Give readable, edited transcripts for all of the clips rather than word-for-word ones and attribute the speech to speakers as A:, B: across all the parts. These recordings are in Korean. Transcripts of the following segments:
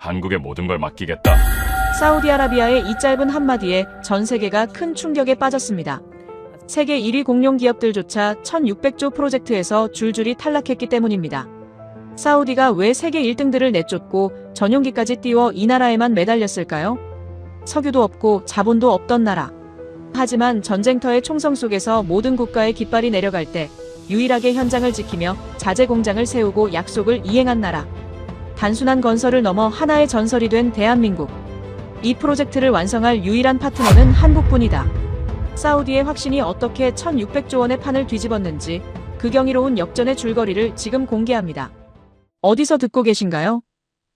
A: 한국에 모든 걸 맡기겠다.
B: 사우디아라비아의 이 짧은 한마디에 전 세계가 큰 충격에 빠졌습니다. 세계 1위 공룡 기업들조차 1600조 프로젝트에서 줄줄이 탈락했기 때문입니다. 사우디가 왜 세계 1등들을 내쫓고 전용기까지 띄워 이 나라에만 매달렸을까요? 석유도 없고 자본도 없던 나라. 하지만 전쟁터의 총성 속에서 모든 국가의 깃발이 내려갈 때 유일하게 현장을 지키며 자재 공장을 세우고 약속을 이행한 나라. 단순한 건설을 넘어 하나의 전설이 된 대한민국. 이 프로젝트를 완성할 유일한 파트너는 한국뿐이다. 사우디의 확신이 어떻게 1600조 원의 판을 뒤집었는지 그 경이로운 역전의 줄거리를 지금 공개합니다. 어디서 듣고 계신가요?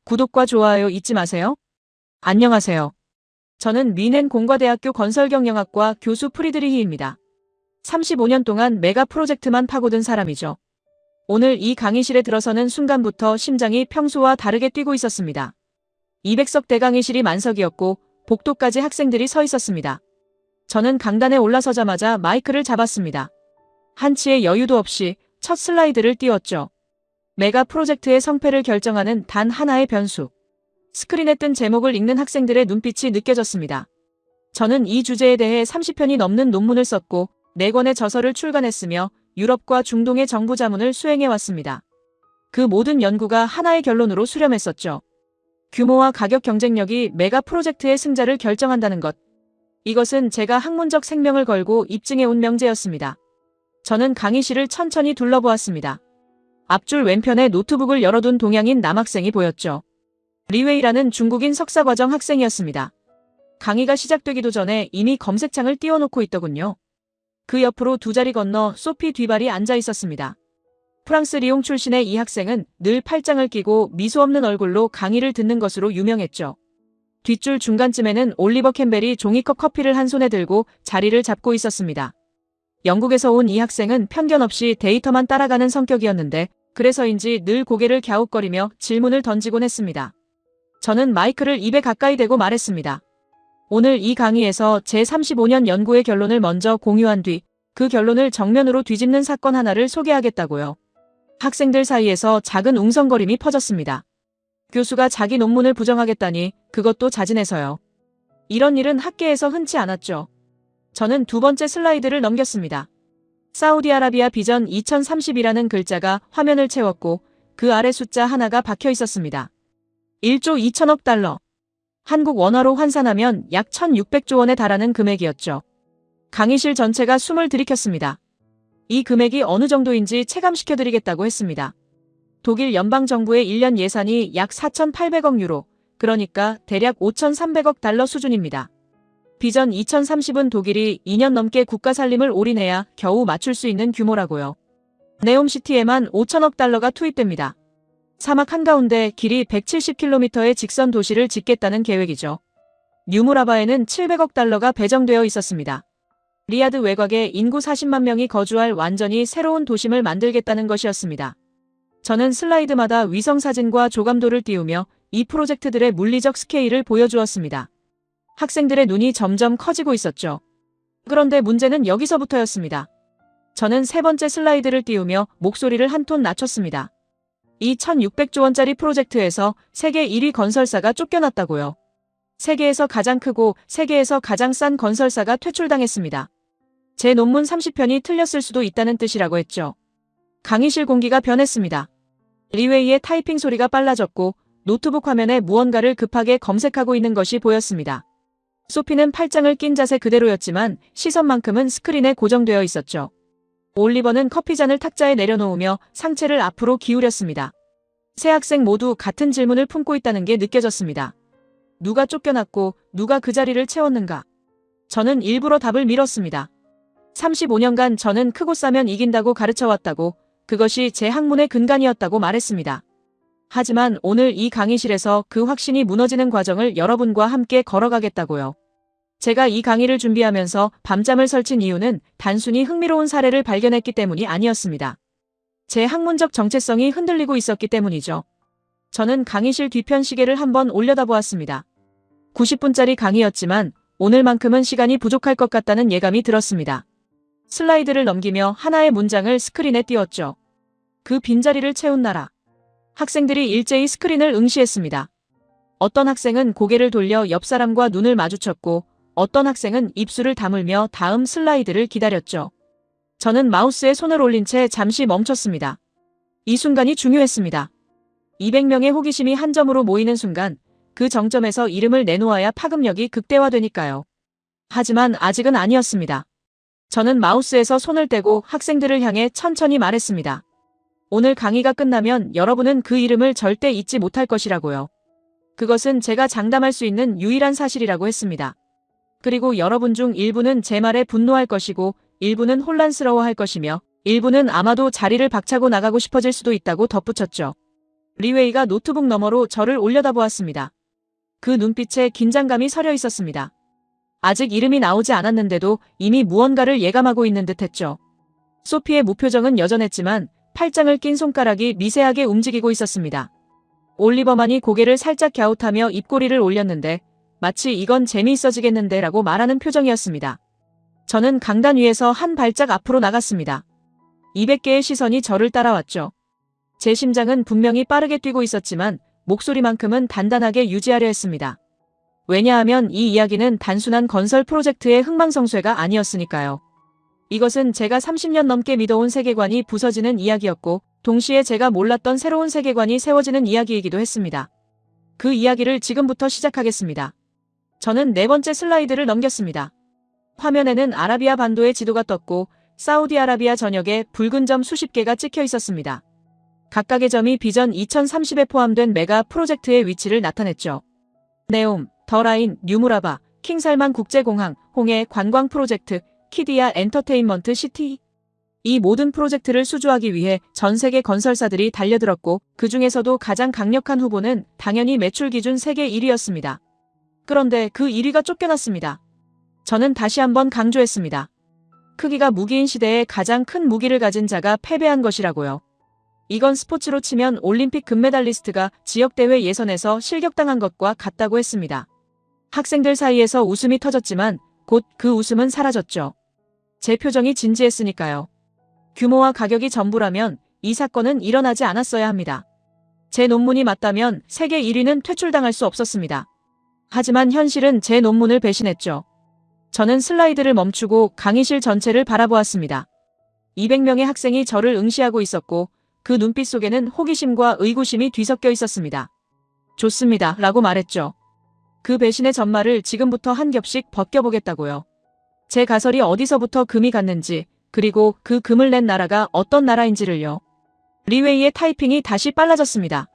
B: 구독과 좋아요 잊지 마세요. 안녕하세요. 저는 뮌헨 공과대학교 건설경영학과 교수 프리드리히입니다. 35년 동안 메가 프로젝트만 파고든 사람이죠. 오늘 이 강의실에 들어서는 순간부터 심장이 평소와 다르게 뛰고 있었습니다. 200석 대강의실이 만석이었고 복도까지 학생들이 서 있었습니다. 저는 강단에 올라서자마자 마이크를 잡았습니다. 한치의 여유도 없이 첫 슬라이드를 띄웠죠. 메가 프로젝트의 성패를 결정하는 단 하나의 변수. 스크린에 뜬 제목을 읽는 학생들의 눈빛이 느껴졌습니다. 저는 이 주제에 대해 30편이 넘는 논문을 썼고 4권의 저서를 출간했으며 유럽과 중동의 정부 자문을 수행해왔습니다. 그 모든 연구가 하나의 결론으로 수렴했었죠. 규모와 가격 경쟁력이 메가 프로젝트의 승자를 결정한다는 것. 이것은 제가 학문적 생명을 걸고 입증해온 명제였습니다. 저는 강의실을 천천히 둘러보았습니다. 앞줄 왼편에 노트북을 열어둔 동양인 남학생이 보였죠. 리웨이라는 중국인 석사과정 학생이었습니다. 강의가 시작되기도 전에 이미 검색창을 띄워놓고 있더군요. 그 옆으로 두 자리 건너 소피 뒤발이 앉아 있었습니다. 프랑스 리옹 출신의 이 학생은 늘 팔짱을 끼고 미소 없는 얼굴로 강의를 듣는 것으로 유명했죠. 뒷줄 중간쯤에는 올리버 캠벨이 종이컵 커피를 한 손에 들고 자리를 잡고 있었습니다. 영국에서 온 이 학생은 편견 없이 데이터만 따라가는 성격이었는데 그래서인지 늘 고개를 갸웃거리며 질문을 던지곤 했습니다. 저는 마이크를 입에 가까이 대고 말했습니다. 오늘 이 강의에서 제 35년 연구의 결론을 먼저 공유한 뒤 그 결론을 정면으로 뒤집는 사건 하나를 소개하겠다고요. 학생들 사이에서 작은 웅성거림이 퍼졌습니다. 교수가 자기 논문을 부정하겠다니 그것도 자진해서요. 이런 일은 학계에서 흔치 않았죠. 저는 두 번째 슬라이드를 넘겼습니다. 사우디아라비아 비전 2030이라는 글자가 화면을 채웠고 그 아래 숫자 하나가 박혀 있었습니다. 1조 2천억 달러. 한국 원화로 환산하면 약 1600조 원에 달하는 금액이었죠. 강의실 전체가 숨을 들이켰습니다. 이 금액이 어느 정도인지 체감시켜드리겠다고 했습니다. 독일 연방정부의 1년 예산이 약 4,800억 유로, 그러니까 대략 5,300억 달러 수준입니다. 비전 2030은 독일이 2년 넘게 국가 살림을 올인해야 겨우 맞출 수 있는 규모라고요. 네옴시티에만 5천억 달러가 투입됩니다. 사막 한가운데 길이 170km의 직선 도시를 짓겠다는 계획이죠. 뉴무라바에는 700억 달러가 배정되어 있었습니다. 리야드 외곽에 인구 40만 명이 거주할 완전히 새로운 도심을 만들겠다는 것이었습니다. 저는 슬라이드마다 위성사진과 조감도를 띄우며 이 프로젝트들의 물리적 스케일을 보여주었습니다. 학생들의 눈이 점점 커지고 있었죠. 그런데 문제는 여기서부터였습니다. 저는 세 번째 슬라이드를 띄우며 목소리를 한 톤 낮췄습니다. 이 1600조 원짜리 프로젝트에서 세계 1위 건설사가 쫓겨났다고요. 세계에서 가장 크고 세계에서 가장 싼 건설사가 퇴출당했습니다. 제 논문 30편이 틀렸을 수도 있다는 뜻이라고 했죠. 강의실 공기가 변했습니다. 리웨이의 타이핑 소리가 빨라졌고 노트북 화면에 무언가를 급하게 검색하고 있는 것이 보였습니다. 소피는 팔짱을 낀 자세 그대로였지만 시선만큼은 스크린에 고정되어 있었죠. 올리버는 커피잔을 탁자에 내려놓으며 상체를 앞으로 기울였습니다. 세 학생 모두 같은 질문을 품고 있다는 게 느껴졌습니다. 누가 쫓겨났고 누가 그 자리를 채웠는가? 저는 일부러 답을 미뤘습니다. 35년간 저는 크고 싸면 이긴다고 가르쳐왔다고, 그것이 제 학문의 근간이었다고 말했습니다. 하지만 오늘 이 강의실에서 그 확신이 무너지는 과정을 여러분과 함께 걸어가겠다고요. 제가 이 강의를 준비하면서 밤잠을 설친 이유는 단순히 흥미로운 사례를 발견했기 때문이 아니었습니다. 제 학문적 정체성이 흔들리고 있었기 때문이죠. 저는 강의실 뒤편 시계를 한번 올려다보았습니다. 90분짜리 강의였지만 오늘만큼은 시간이 부족할 것 같다는 예감이 들었습니다. 슬라이드를 넘기며 하나의 문장을 스크린에 띄웠죠. 그 빈자리를 채운 나라. 학생들이 일제히 스크린을 응시했습니다. 어떤 학생은 고개를 돌려 옆 사람과 눈을 마주쳤고 어떤 학생은 입술을 다물며 다음 슬라이드를 기다렸죠. 저는 마우스에 손을 올린 채 잠시 멈췄습니다. 이 순간이 중요했습니다. 200명의 호기심이 한 점으로 모이는 순간 그 정점에서 이름을 내놓아야 파급력이 극대화되니까요. 하지만 아직은 아니었습니다. 저는 마우스에서 손을 떼고 학생들을 향해 천천히 말했습니다. 오늘 강의가 끝나면 여러분은 그 이름을 절대 잊지 못할 것이라고요. 그것은 제가 장담할 수 있는 유일한 사실이라고 했습니다. 그리고 여러분 중 일부는 제 말에 분노할 것이고 일부는 혼란스러워할 것이며 일부는 아마도 자리를 박차고 나가고 싶어질 수도 있다고 덧붙였죠. 리웨이가 노트북 너머로 저를 올려다보았습니다. 그 눈빛에 긴장감이 서려 있었습니다. 아직 이름이 나오지 않았는데도 이미 무언가를 예감하고 있는 듯했죠. 소피의 무표정은 여전했지만 팔짱을 낀 손가락이 미세하게 움직이고 있었습니다. 올리버만이 고개를 살짝 갸웃하며 입꼬리를 올렸는데 마치 이건 재미있어지겠는데 라고 말하는 표정이었습니다. 저는 강단 위에서 한 발짝 앞으로 나갔습니다. 200개의 시선이 저를 따라왔죠. 제 심장은 분명히 빠르게 뛰고 있었지만 목소리만큼은 단단하게 유지하려 했습니다. 왜냐하면 이 이야기는 단순한 건설 프로젝트의 흥망성쇠가 아니었으니까요. 이것은 제가 30년 넘게 믿어온 세계관이 부서지는 이야기였고 동시에 제가 몰랐던 새로운 세계관이 세워지는 이야기이기도 했습니다. 그 이야기를 지금부터 시작하겠습니다. 저는 네 번째 슬라이드를 넘겼습니다. 화면에는 아라비아 반도의 지도가 떴고 사우디아라비아 전역에 붉은 점 수십 개가 찍혀 있었습니다. 각각의 점이 비전 2030에 포함된 메가 프로젝트의 위치를 나타냈죠. 네옴, 더라인, 뉴무라바, 킹살만 국제공항, 홍해 관광 프로젝트, 키디아 엔터테인먼트 시티. 이 모든 프로젝트를 수주하기 위해 전 세계 건설사들이 달려들었고 그 중에서도 가장 강력한 후보는 당연히 매출 기준 세계 1위였습니다. 그런데 그 1위가 쫓겨났습니다. 저는 다시 한번 강조했습니다. 크기가 무기인 시대에 가장 큰 무기를 가진 자가 패배한 것이라고요. 이건 스포츠로 치면 올림픽 금메달리스트가 지역대회 예선에서 실격당한 것과 같다고 했습니다. 학생들 사이에서 웃음이 터졌지만 곧 그 웃음은 사라졌죠. 제 표정이 진지했으니까요. 규모와 가격이 전부라면 이 사건은 일어나지 않았어야 합니다. 제 논문이 맞다면 세계 1위는 퇴출당할 수 없었습니다. 하지만 현실은 제 논문을 배신했죠. 저는 슬라이드를 멈추고 강의실 전체를 바라보았습니다. 200명의 학생이 저를 응시하고 있었고 그 눈빛 속에는 호기심과 의구심이 뒤섞여 있었습니다. 좋습니다. 라고 말했죠. 그 배신의 전말을 지금부터 한 겹씩 벗겨보겠다고요. 제 가설이 어디서부터 금이 갔는지 그리고 그 금을 낸 나라가 어떤 나라인지를요. 리웨이의 타이핑이 다시 빨라졌습니다.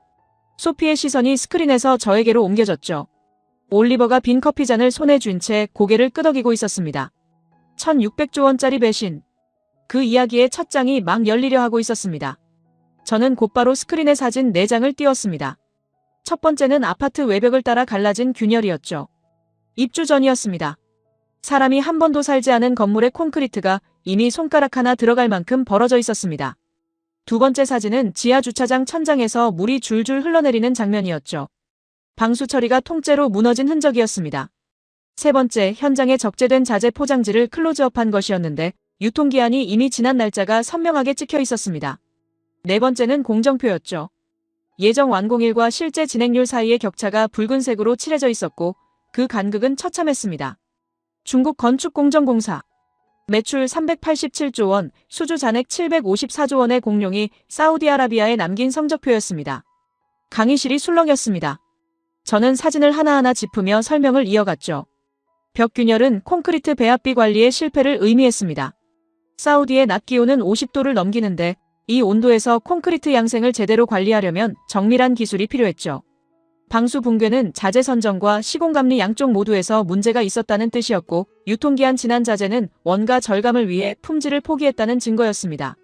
B: 소피의 시선이 스크린에서 저에게로 옮겨졌죠. 올리버가 빈 커피잔을 손에 쥔 채 고개를 끄덕이고 있었습니다. 1600조 원짜리 배신. 그 이야기의 첫 장이 막 열리려 하고 있었습니다. 저는 곧바로 스크린에 사진 4장을 띄웠습니다. 첫 번째는 아파트 외벽을 따라 갈라진 균열이었죠. 입주 전이었습니다. 사람이 한 번도 살지 않은 건물의 콘크리트가 이미 손가락 하나 들어갈 만큼 벌어져 있었습니다. 두 번째 사진은 지하 주차장 천장에서 물이 줄줄 흘러내리는 장면이었죠. 방수 처리가 통째로 무너진 흔적이었습니다. 세 번째, 현장에 적재된 자재 포장지를 클로즈업한 것이었는데 유통기한이 이미 지난 날짜가 선명하게 찍혀 있었습니다. 네 번째는 공정표였죠. 예정 완공일과 실제 진행률 사이의 격차가 붉은색으로 칠해져 있었고 그 간극은 처참했습니다. 중국 건축공정공사. 매출 387조 원, 수주 잔액 754조 원의 공룡이 사우디아라비아에 남긴 성적표였습니다. 강의실이 술렁였습니다. 저는 사진을 하나하나 짚으며 설명을 이어갔죠. 벽 균열은 콘크리트 배합비 관리의 실패를 의미했습니다. 사우디의 낮 기온은 50도를 넘기는데 이 온도에서 콘크리트 양생을 제대로 관리하려면 정밀한 기술이 필요했죠. 방수 붕괴는 자재 선정과 시공감리 양쪽 모두에서 문제가 있었다는 뜻이었고 유통기한 지난 자재는 원가 절감을 위해 품질을 포기했다는 증거였습니다.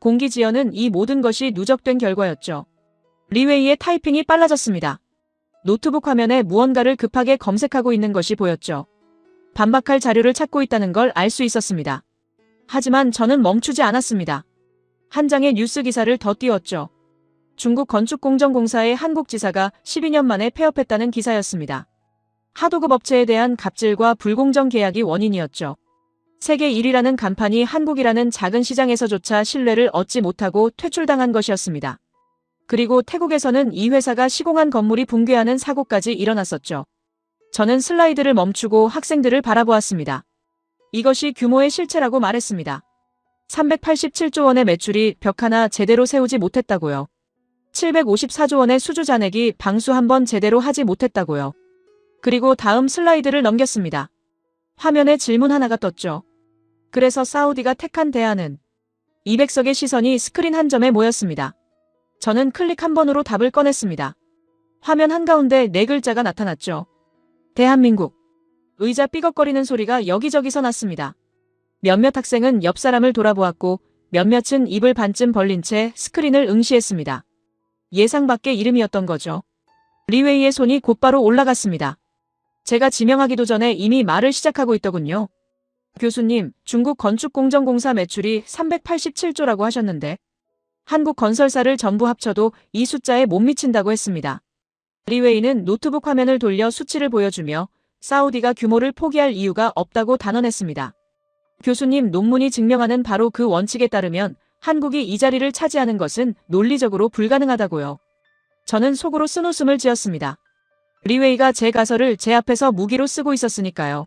B: 공기 지연은 이 모든 것이 누적된 결과였죠. 리웨이의 타이핑이 빨라졌습니다. 노트북 화면에 무언가를 급하게 검색하고 있는 것이 보였죠. 반박할 자료를 찾고 있다는 걸 알 수 있었습니다. 하지만 저는 멈추지 않았습니다. 한 장의 뉴스 기사를 더 띄웠죠. 중국 건축공정공사의 한국지사가 12년 만에 폐업했다는 기사였습니다. 하도급 업체에 대한 갑질과 불공정 계약이 원인이었죠. 세계 1위라는 간판이 한국이라는 작은 시장에서조차 신뢰를 얻지 못하고 퇴출당한 것이었습니다. 그리고 태국에서는 이 회사가 시공한 건물이 붕괴하는 사고까지 일어났었죠. 저는 슬라이드를 멈추고 학생들을 바라보았습니다. 이것이 규모의 실체라고 말했습니다. 387조 원의 매출이 벽 하나 제대로 세우지 못했다고요. 754조 원의 수주 잔액이 방수 한 번 제대로 하지 못했다고요. 그리고 다음 슬라이드를 넘겼습니다. 화면에 질문 하나가 떴죠. 그래서 사우디가 택한 대안은 200석의 시선이 스크린 한 점에 모였습니다. 저는 클릭 한 번으로 답을 꺼냈습니다. 화면 한가운데 네 글자가 나타났죠. 대한민국. 의자 삐걱거리는 소리가 여기저기서 났습니다. 몇몇 학생은 옆 사람을 돌아보았고 몇몇은 입을 반쯤 벌린 채 스크린을 응시했습니다. 예상 밖의 이름이었던 거죠. 리웨이의 손이 곧바로 올라갔습니다. 제가 지명하기도 전에 이미 말을 시작하고 있더군요. 교수님, 중국 건축공정공사 매출이 387조라고 하셨는데 한국 건설사를 전부 합쳐도 이 숫자에 못 미친다고 했습니다. 리웨이는 노트북 화면을 돌려 수치를 보여주며 사우디가 규모를 포기할 이유가 없다고 단언했습니다. 교수님, 논문이 증명하는 바로 그 원칙에 따르면 한국이 이 자리를 차지하는 것은 논리적으로 불가능하다고요. 저는 속으로 쓴웃음을 지었습니다. 리웨이가 제 가설을 제 앞에서 무기로 쓰고 있었으니까요.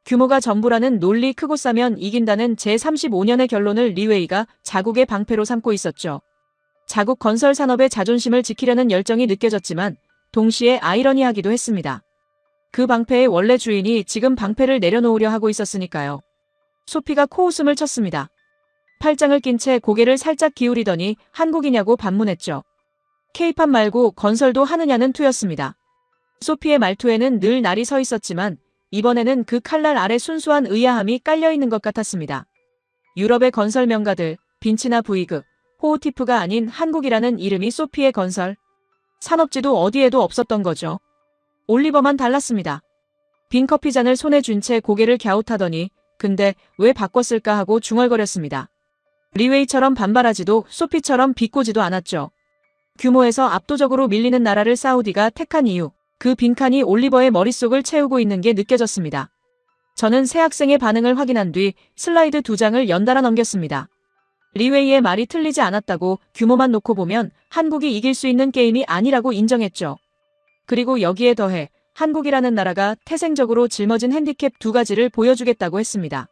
B: 규모가 전부라는 논리 크고 싸면 이긴다는 제35년의 결론을 리웨이가 자국의 방패로 삼고 있었죠. 자국 건설 산업의 자존심을 지키려는 열정이 느껴졌지만 동시에 아이러니하기도 했습니다. 그 방패의 원래 주인이 지금 방패를 내려놓으려 하고 있었으니까요. 소피가 코웃음을 쳤습니다. 팔짱을 낀 채 고개를 살짝 기울이더니 한국이냐고 반문했죠. K-팝 말고 건설도 하느냐는 투였습니다. 소피의 말투에는 늘 날이 서 있었지만 이번에는 그 칼날 아래 순수한 의아함이 깔려있는 것 같았습니다. 유럽의 건설 명가들, 빈치나 부이그, 호우티프가 아닌 한국이라는 이름이 소피의 건설. 산업지도 어디에도 없었던 거죠. 올리버만 달랐습니다. 빈 커피잔을 손에 쥔 채 고개를 갸웃하더니 근데 왜 바꿨을까 하고 중얼거렸습니다. 리웨이처럼 반발하지도 소피처럼 비꼬지도 않았죠. 규모에서 압도적으로 밀리는 나라를 사우디가 택한 이유, 그 빈칸이 올리버의 머릿속을 채우고 있는 게 느껴졌습니다. 저는 새 학생의 반응을 확인한 뒤 슬라이드 2장을 연달아 넘겼습니다. 리웨이의 말이 틀리지 않았다고 규모만 놓고 보면 한국이 이길 수 있는 게임이 아니라고 인정했죠. 그리고 여기에 더해 한국이라는 나라가 태생적으로 짊어진 핸디캡 두 가지를 보여주겠다고 했습니다.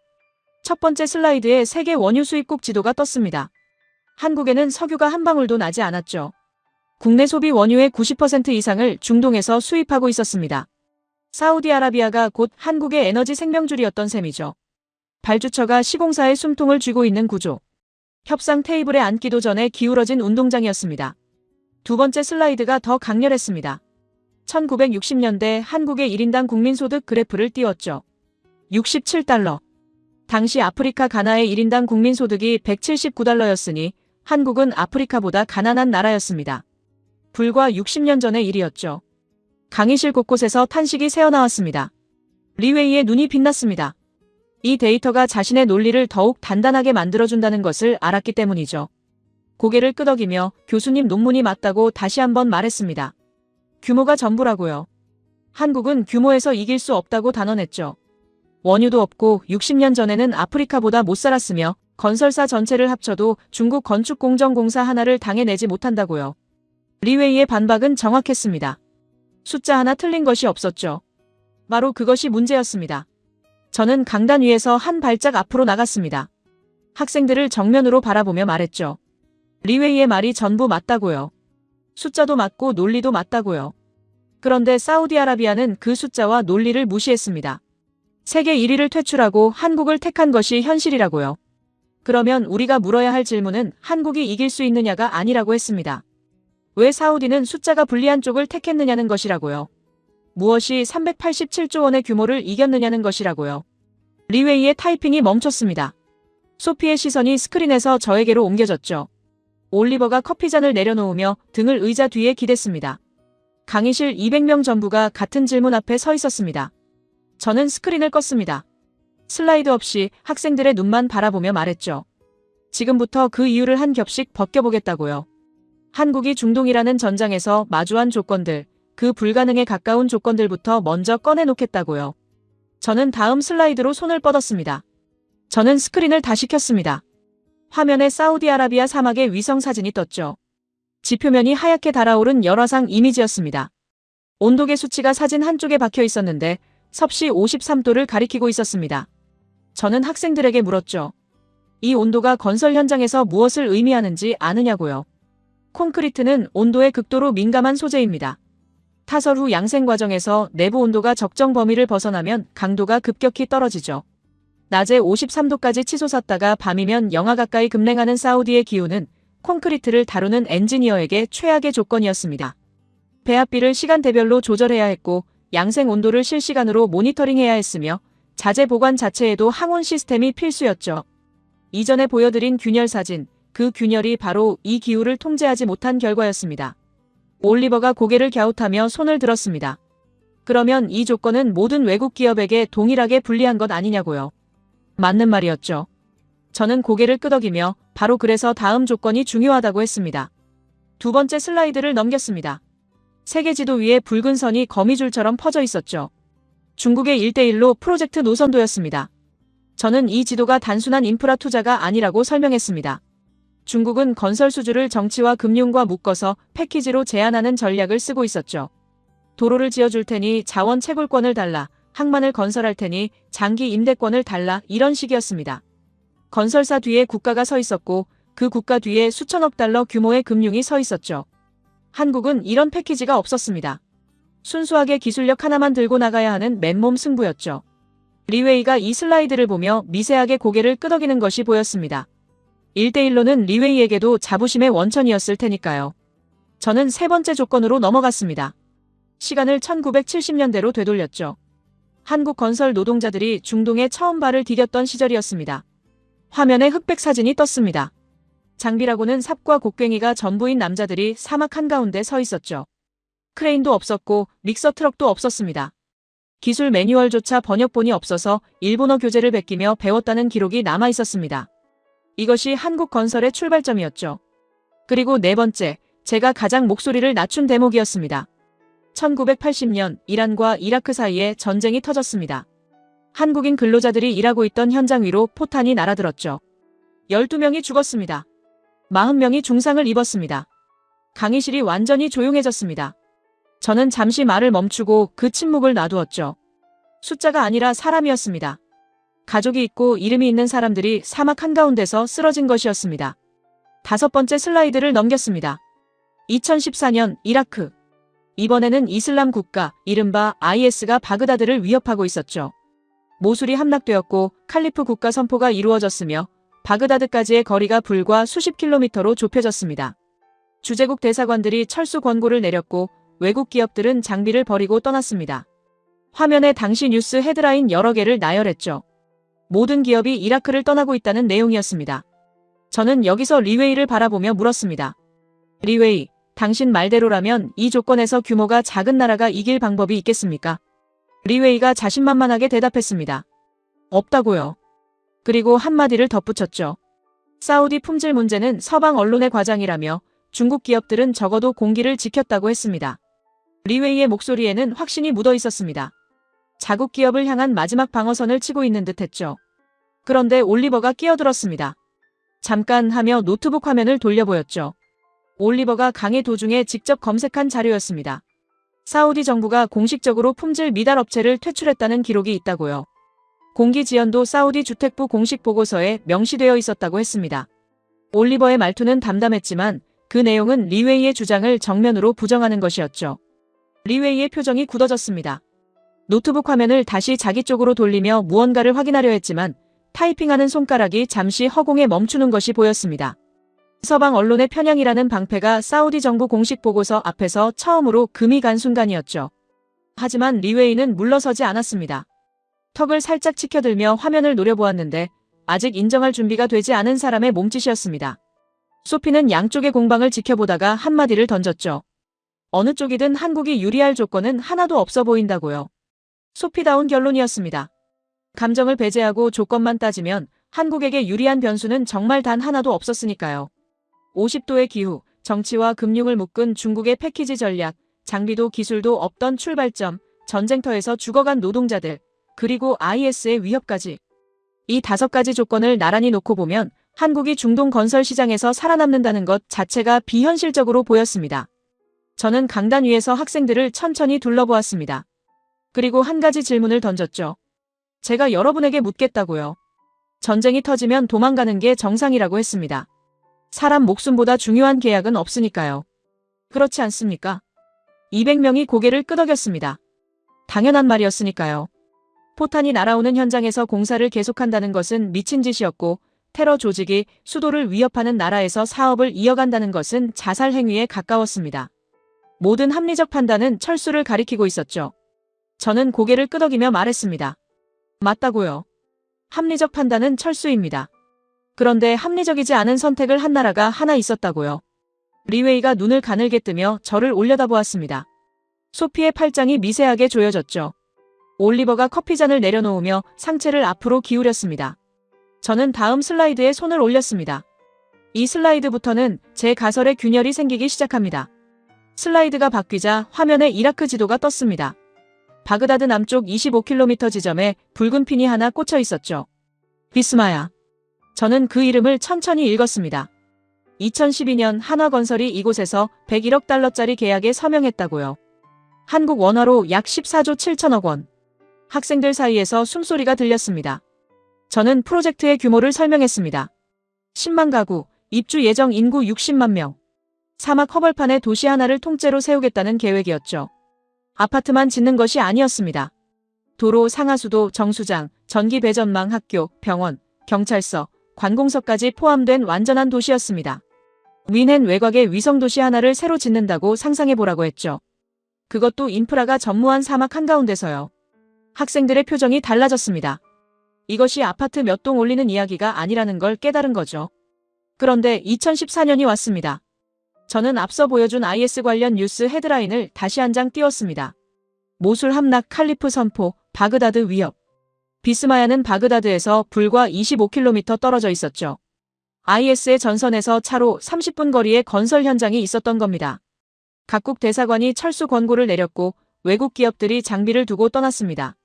B: 첫 번째 슬라이드에 세계 원유 수입국 지도가 떴습니다. 한국에는 석유가 한 방울도 나지 않았죠. 국내 소비 원유의 90% 이상을 중동에서 수입하고 있었습니다. 사우디아라비아가 곧 한국의 에너지 생명줄이었던 셈이죠. 발주처가 시공사의 숨통을 쥐고 있는 구조. 협상 테이블에 앉기도 전에 기울어진 운동장이었습니다. 두 번째 슬라이드가 더 강렬했습니다. 1960년대 한국의 1인당 국민소득 그래프를 띄웠죠. 67달러. 당시 아프리카 가나의 1인당 국민소득이 179달러였으니 한국은 아프리카보다 가난한 나라였습니다. 불과 60년 전의 일이었죠. 강의실 곳곳에서 탄식이 새어나왔습니다. 리웨이의 눈이 빛났습니다. 이 데이터가 자신의 논리를 더욱 단단하게 만들어준다는 것을 알았기 때문이죠. 고개를 끄덕이며 교수님 논문이 맞다고 다시 한번 말했습니다. 규모가 전부라고요. 한국은 규모에서 이길 수 없다고 단언했죠. 원유도 없고 60년 전에는 아프리카보다 못 살았으며 건설사 전체를 합쳐도 중국 건축공정공사 하나를 당해내지 못한다고요. 리웨이의 반박은 정확했습니다. 숫자 하나 틀린 것이 없었죠. 바로 그것이 문제였습니다. 저는 강단 위에서 한 발짝 앞으로 나갔습니다. 학생들을 정면으로 바라보며 말했죠. 리웨이의 말이 전부 맞다고요. 숫자도 맞고 논리도 맞다고요. 그런데 사우디아라비아는 그 숫자와 논리를 무시했습니다. 세계 1위를 퇴출하고 한국을 택한 것이 현실이라고요. 그러면 우리가 물어야 할 질문은 한국이 이길 수 있느냐가 아니라고 했습니다. 왜 사우디는 숫자가 불리한 쪽을 택했느냐는 것이라고요. 무엇이 387조 원의 규모를 이겼느냐는 것이라고요. 리웨이의 타이핑이 멈췄습니다. 소피의 시선이 스크린에서 저에게로 옮겨졌죠. 올리버가 커피잔을 내려놓으며 등을 의자 뒤에 기댔습니다. 강의실 200명 전부가 같은 질문 앞에 서 있었습니다. 저는 스크린을 껐습니다. 슬라이드 없이 학생들의 눈만 바라보며 말했죠. 지금부터 그 이유를 한 겹씩 벗겨보겠다고요. 한국이 중동이라는 전장에서 마주한 조건들, 그 불가능에 가까운 조건들부터 먼저 꺼내놓겠다고요. 저는 다음 슬라이드로 손을 뻗었습니다. 저는 스크린을 다시 켰습니다. 화면에 사우디아라비아 사막의 위성 사진이 떴죠. 지표면이 하얗게 달아오른 열화상 이미지였습니다. 온도계 수치가 사진 한쪽에 박혀 있었는데 섭씨 53도를 가리키고 있었습니다. 저는 학생들에게 물었죠. 이 온도가 건설 현장에서 무엇을 의미하는지 아느냐고요. 콘크리트는 온도에 극도로 민감한 소재입니다. 타설 후 양생 과정에서 내부 온도가 적정 범위를 벗어나면 강도가 급격히 떨어지죠. 낮에 53도까지 치솟았다가 밤이면 영하 가까이 급냉하는 사우디의 기온은 콘크리트를 다루는 엔지니어에게 최악의 조건이었습니다. 배합비를 시간대별로 조절해야 했고 양생 온도를 실시간으로 모니터링해야 했으며 자재 보관 자체에도 항온 시스템이 필수였죠. 이전에 보여드린 균열 사진, 그 균열이 바로 이 기후를 통제하지 못한 결과였습니다. 올리버가 고개를 갸웃하며 손을 들었습니다. 그러면 이 조건은 모든 외국 기업에게 동일하게 불리한 것 아니냐고요. 맞는 말이었죠. 저는 고개를 끄덕이며 바로 그래서 다음 조건이 중요하다고 했습니다. 두 번째 슬라이드를 넘겼습니다. 세계 지도 위에 붉은 선이 거미줄처럼 퍼져 있었죠. 중국의 1대1로 프로젝트 노선도였습니다. 저는 이 지도가 단순한 인프라 투자가 아니라고 설명했습니다. 중국은 건설 수주를 정치와 금융과 묶어서 패키지로 제안하는 전략을 쓰고 있었죠. 도로를 지어줄 테니 자원 채굴권을 달라, 항만을 건설할 테니 장기 임대권을 달라, 이런 식이었습니다. 건설사 뒤에 국가가 서 있었고 그 국가 뒤에 수천억 달러 규모의 금융이 서 있었죠. 한국은 이런 패키지가 없었습니다. 순수하게 기술력 하나만 들고 나가야 하는 맨몸 승부였죠. 리웨이가 이 슬라이드를 보며 미세하게 고개를 끄덕이는 것이 보였습니다. 1대1로는 리웨이에게도 자부심의 원천이었을 테니까요. 저는 세 번째 조건으로 넘어갔습니다. 시간을 1970년대로 되돌렸죠. 한국 건설 노동자들이 중동에 처음 발을 디뎠던 시절이었습니다. 화면에 흑백 사진이 떴습니다. 장비라고는 삽과 곡괭이가 전부인 남자들이 사막 한가운데 서 있었죠. 크레인도 없었고 믹서 트럭도 없었습니다. 기술 매뉴얼조차 번역본이 없어서 일본어 교재를 베끼며 배웠다는 기록이 남아 있었습니다. 이것이 한국 건설의 출발점이었죠. 그리고 네 번째, 제가 가장 목소리를 낮춘 대목이었습니다. 1980년 이란과 이라크 사이에 전쟁이 터졌습니다. 한국인 근로자들이 일하고 있던 현장 위로 포탄이 날아들었죠. 12명이 죽었습니다. 40명이 중상을 입었습니다. 강의실이 완전히 조용해졌습니다. 저는 잠시 말을 멈추고 그 침묵을 놔두었죠. 숫자가 아니라 사람이었습니다. 가족이 있고 이름이 있는 사람들이 사막 한가운데서 쓰러진 것이었습니다. 다섯 번째 슬라이드를 넘겼습니다. 2014년 이라크. 이번에는 이슬람 국가, 이른바 IS가 바그다드를 위협하고 있었죠. 모술이 함락되었고 칼리프 국가 선포가 이루어졌으며 바그다드까지의 거리가 불과 수십 킬로미터로 좁혀졌습니다. 주재국 대사관들이 철수 권고를 내렸고 외국 기업들은 장비를 버리고 떠났습니다. 화면에 당시 뉴스 헤드라인 여러 개를 나열했죠. 모든 기업이 이라크를 떠나고 있다는 내용이었습니다. 저는 여기서 리웨이를 바라보며 물었습니다. 리웨이, 당신 말대로라면 이 조건에서 규모가 작은 나라가 이길 방법이 있겠습니까? 리웨이가 자신만만하게 대답했습니다. 없다고요. 그리고 한마디를 덧붙였죠. 사우디 품질 문제는 서방 언론의 과장이라며 중국 기업들은 적어도 공기를 지켰다고 했습니다. 리웨이의 목소리에는 확신이 묻어 있었습니다. 자국 기업을 향한 마지막 방어선을 치고 있는 듯 했죠. 그런데 올리버가 끼어들었습니다. 잠깐 하며 노트북 화면을 돌려보였죠. 올리버가 강의 도중에 직접 검색한 자료였습니다. 사우디 정부가 공식적으로 품질 미달 업체를 퇴출했다는 기록이 있다고요. 공기지연도 사우디 주택부 공식 보고서에 명시되어 있었다고 했습니다. 올리버의 말투는 담담했지만 그 내용은 리웨이의 주장을 정면으로 부정하는 것이었죠. 리웨이의 표정이 굳어졌습니다. 노트북 화면을 다시 자기 쪽으로 돌리며 무언가를 확인하려 했지만 타이핑하는 손가락이 잠시 허공에 멈추는 것이 보였습니다. 서방 언론의 편향이라는 방패가 사우디 정부 공식 보고서 앞에서 처음으로 금이 간 순간이었죠. 하지만 리웨이는 물러서지 않았습니다. 턱을 살짝 치켜들며 화면을 노려보았는데 아직 인정할 준비가 되지 않은 사람의 몸짓이었습니다. 소피는 양쪽의 공방을 지켜보다가 한마디를 던졌죠. 어느 쪽이든 한국이 유리할 조건은 하나도 없어 보인다고요. 소피다운 결론이었습니다. 감정을 배제하고 조건만 따지면 한국에게 유리한 변수는 정말 단 하나도 없었으니까요. 50도의 기후, 정치와 금융을 묶은 중국의 패키지 전략, 장비도 기술도 없던 출발점, 전쟁터에서 죽어간 노동자들, 그리고 IS의 위협까지. 이 5가지 조건을 나란히 놓고 보면 한국이 중동 건설 시장에서 살아남는다는 것 자체가 비현실적으로 보였습니다. 저는 강단 위에서 학생들을 천천히 둘러보았습니다. 그리고 한 가지 질문을 던졌죠. 제가 여러분에게 묻겠다고요. 전쟁이 터지면 도망가는 게 정상이라고 했습니다. 사람 목숨보다 중요한 계약은 없으니까요. 그렇지 않습니까? 200명이 고개를 끄덕였습니다. 당연한 말이었으니까요. 포탄이 날아오는 현장에서 공사를 계속한다는 것은 미친 짓이었고, 테러 조직이 수도를 위협하는 나라에서 사업을 이어간다는 것은 자살 행위에 가까웠습니다. 모든 합리적 판단은 철수를 가리키고 있었죠. 저는 고개를 끄덕이며 말했습니다. 맞다고요. 합리적 판단은 철수입니다. 그런데 합리적이지 않은 선택을 한 나라가 하나 있었다고요. 리웨이가 눈을 가늘게 뜨며 저를 올려다보았습니다. 소피의 팔짱이 미세하게 조여졌죠. 올리버가 커피잔을 내려놓으며 상체를 앞으로 기울였습니다. 저는 다음 슬라이드에 손을 올렸습니다. 이 슬라이드부터는 제 가설의 균열이 생기기 시작합니다. 슬라이드가 바뀌자 화면에 이라크 지도가 떴습니다. 바그다드 남쪽 25km 지점에 붉은 핀이 하나 꽂혀 있었죠. 비스마야. 저는 그 이름을 천천히 읽었습니다. 2012년 한화건설이 이곳에서 101억 달러짜리 계약에 서명했다고요. 한국 원화로 약 14조 7천억 원. 학생들 사이에서 숨소리가 들렸습니다. 저는 프로젝트의 규모를 설명했습니다. 10만 가구, 입주 예정 인구 60만 명. 사막 허벌판에 도시 하나를 통째로 세우겠다는 계획이었죠. 아파트만 짓는 것이 아니었습니다. 도로, 상하수도, 정수장, 전기 배전망, 학교, 병원, 경찰서, 관공서까지 포함된 완전한 도시였습니다. 윈헨 외곽의 위성도시 하나를 새로 짓는다고 상상해보라고 했죠. 그것도 인프라가 전무한 사막 한가운데서요. 학생들의 표정이 달라졌습니다. 이것이 아파트 몇 동 올리는 이야기가 아니라는 걸 깨달은 거죠. 그런데 2014년이 왔습니다. 저는 앞서 보여준 IS 관련 뉴스 헤드라인을 다시 한 장 띄웠습니다. 모술 함락 칼리프 선포, 바그다드 위협. 비스마야는 바그다드에서 불과 25km 떨어져 있었죠. IS의 전선에서 차로 30분 거리에 건설 현장이 있었던 겁니다. 각국 대사관이 철수 권고를 내렸고 외국 기업들이 장비를 두고 떠났습니다.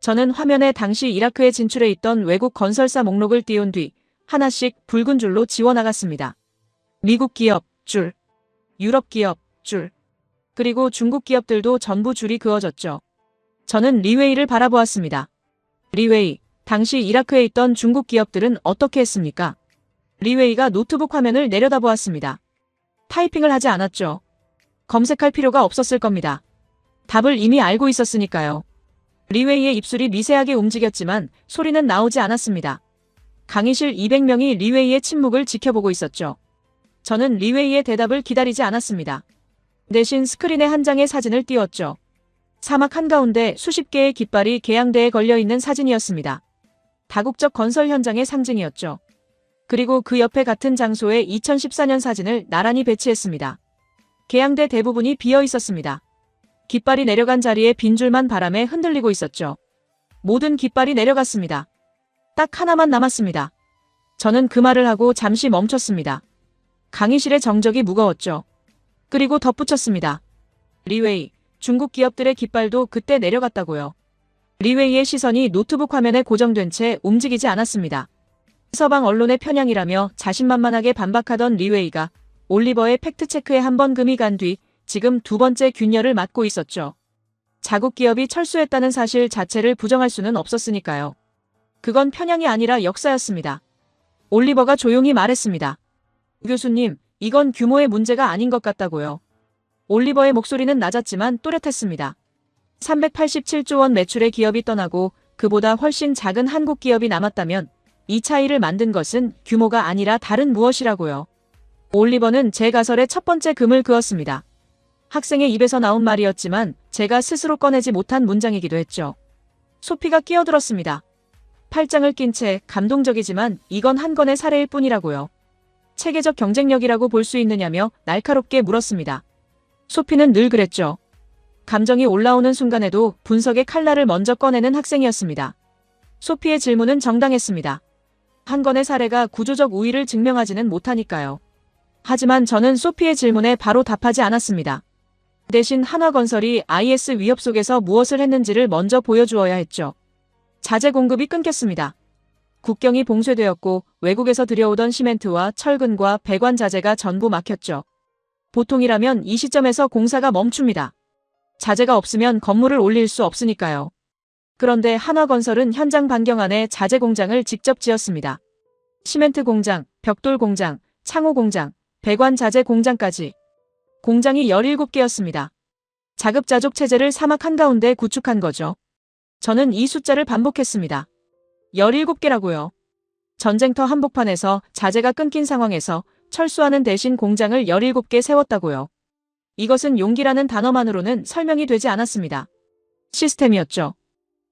B: 저는 화면에 당시 이라크에 진출해 있던 외국 건설사 목록을 띄운 뒤 하나씩 붉은 줄로 지워나갔습니다. 미국 기업, 줄. 유럽 기업, 줄. 그리고 중국 기업들도 전부 줄이 그어졌죠. 저는 리웨이를 바라보았습니다. 리웨이, 당시 이라크에 있던 중국 기업들은 어떻게 했습니까? 리웨이가 노트북 화면을 내려다보았습니다. 타이핑을 하지 않았죠. 검색할 필요가 없었을 겁니다. 답을 이미 알고 있었으니까요. 리웨이의 입술이 미세하게 움직였지만 소리는 나오지 않았습니다. 강의실 200명이 리웨이의 침묵을 지켜보고 있었죠. 저는 리웨이의 대답을 기다리지 않았습니다. 대신 스크린에 한 장의 사진을 띄웠죠. 사막 한가운데 수십 개의 깃발이 계양대에 걸려있는 사진이었습니다. 다국적 건설 현장의 상징이었죠. 그리고 그 옆에 같은 장소에 2014년 사진을 나란히 배치했습니다. 계양대 대부분이 비어 있었습니다. 깃발이 내려간 자리에 빈 줄만 바람에 흔들리고 있었죠. 모든 깃발이 내려갔습니다. 딱 하나만 남았습니다. 저는 그 말을 하고 잠시 멈췄습니다. 강의실의 정적이 무거웠죠. 그리고 덧붙였습니다. 리웨이, 중국 기업들의 깃발도 그때 내려갔다고요. 리웨이의 시선이 노트북 화면에 고정된 채 움직이지 않았습니다. 서방 언론의 편향이라며 자신만만하게 반박하던 리웨이가 올리버의 팩트체크에 한 번 금이 간 뒤 지금 두 번째 균열을 맞고 있었죠. 자국 기업이 철수했다는 사실 자체를 부정할 수는 없었으니까요. 그건 편향이 아니라 역사였습니다. 올리버가 조용히 말했습니다. 교수님, 이건 규모의 문제가 아닌 것 같다고요. 올리버의 목소리는 낮았지만 또렷했습니다. 387조 원 매출의 기업이 떠나고 그보다 훨씬 작은 한국 기업이 남았다면 이 차이를 만든 것은 규모가 아니라 다른 무엇이라고요. 올리버는 제 가설의 첫 번째 금을 그었습니다. 학생의 입에서 나온 말이었지만 제가 스스로 꺼내지 못한 문장이기도 했죠. 소피가 끼어들었습니다. 팔짱을 낀 채 감동적이지만 이건 한 건의 사례일 뿐이라고요. 체계적 경쟁력이라고 볼 수 있느냐며 날카롭게 물었습니다. 소피는 늘 그랬죠. 감정이 올라오는 순간에도 분석의 칼날을 먼저 꺼내는 학생이었습니다. 소피의 질문은 정당했습니다. 한 건의 사례가 구조적 우위를 증명하지는 못하니까요. 하지만 저는 소피의 질문에 바로 답하지 않았습니다. 대신 한화건설이 IS 위협 속에서 무엇을 했는지를 먼저 보여주어야 했죠. 자재 공급이 끊겼습니다. 국경이 봉쇄되었고 외국에서 들여오던 시멘트와 철근과 배관 자재가 전부 막혔죠. 보통이라면 이 시점에서 공사가 멈춥니다. 자재가 없으면 건물을 올릴 수 없으니까요. 그런데 한화건설은 현장 반경 안에 자재 공장을 직접 지었습니다. 시멘트 공장, 벽돌 공장, 창호 공장, 배관 자재 공장까지. 공장이 17개였습니다. 자급자족 체제를 사막 한가운데 구축한 거죠. 저는 이 숫자를 반복했습니다. 17개라고요. 전쟁터 한복판에서 자재가 끊긴 상황에서 철수하는 대신 공장을 17개 세웠다고요. 이것은 용기라는 단어만으로는 설명이 되지 않았습니다. 시스템이었죠.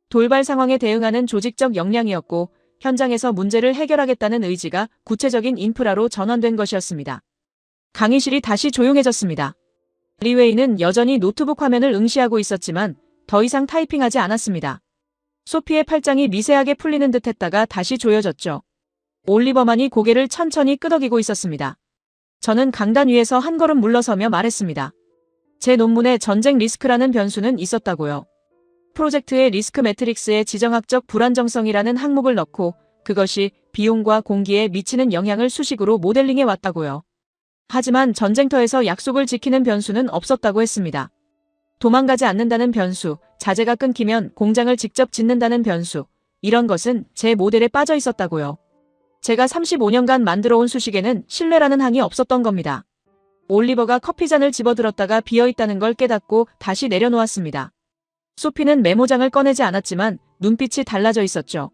B: 돌발 상황에 대응하는 조직적 역량이었고 현장에서 문제를 해결하겠다는 의지가 구체적인 인프라로 전환된 것이었습니다. 강의실이 다시 조용해졌습니다. 리웨이는 여전히 노트북 화면을 응시하고 있었지만 더 이상 타이핑하지 않았습니다. 소피의 팔짱이 미세하게 풀리는 듯 했다가 다시 조여졌죠. 올리버만이 고개를 천천히 끄덕이고 있었습니다. 저는 강단 위에서 한 걸음 물러서며 말했습니다. 제 논문에 전쟁 리스크라는 변수는 있었다고요. 프로젝트의 리스크 매트릭스에 지정학적 불안정성이라는 항목을 넣고 그것이 비용과 공기에 미치는 영향을 수식으로 모델링해 왔다고요. 하지만 전쟁터에서 약속을 지키는 변수는 없었다고 했습니다. 도망가지 않는다는 변수, 자재가 끊기면 공장을 직접 짓는다는 변수, 이런 것은 제 모델에 빠져 있었다고요. 제가 35년간 만들어온 수식에는 신뢰라는 항이 없었던 겁니다. 올리버가 커피잔을 집어들었다가 비어있다는 걸 깨닫고 다시 내려놓았습니다. 소피는 메모장을 꺼내지 않았지만 눈빛이 달라져 있었죠.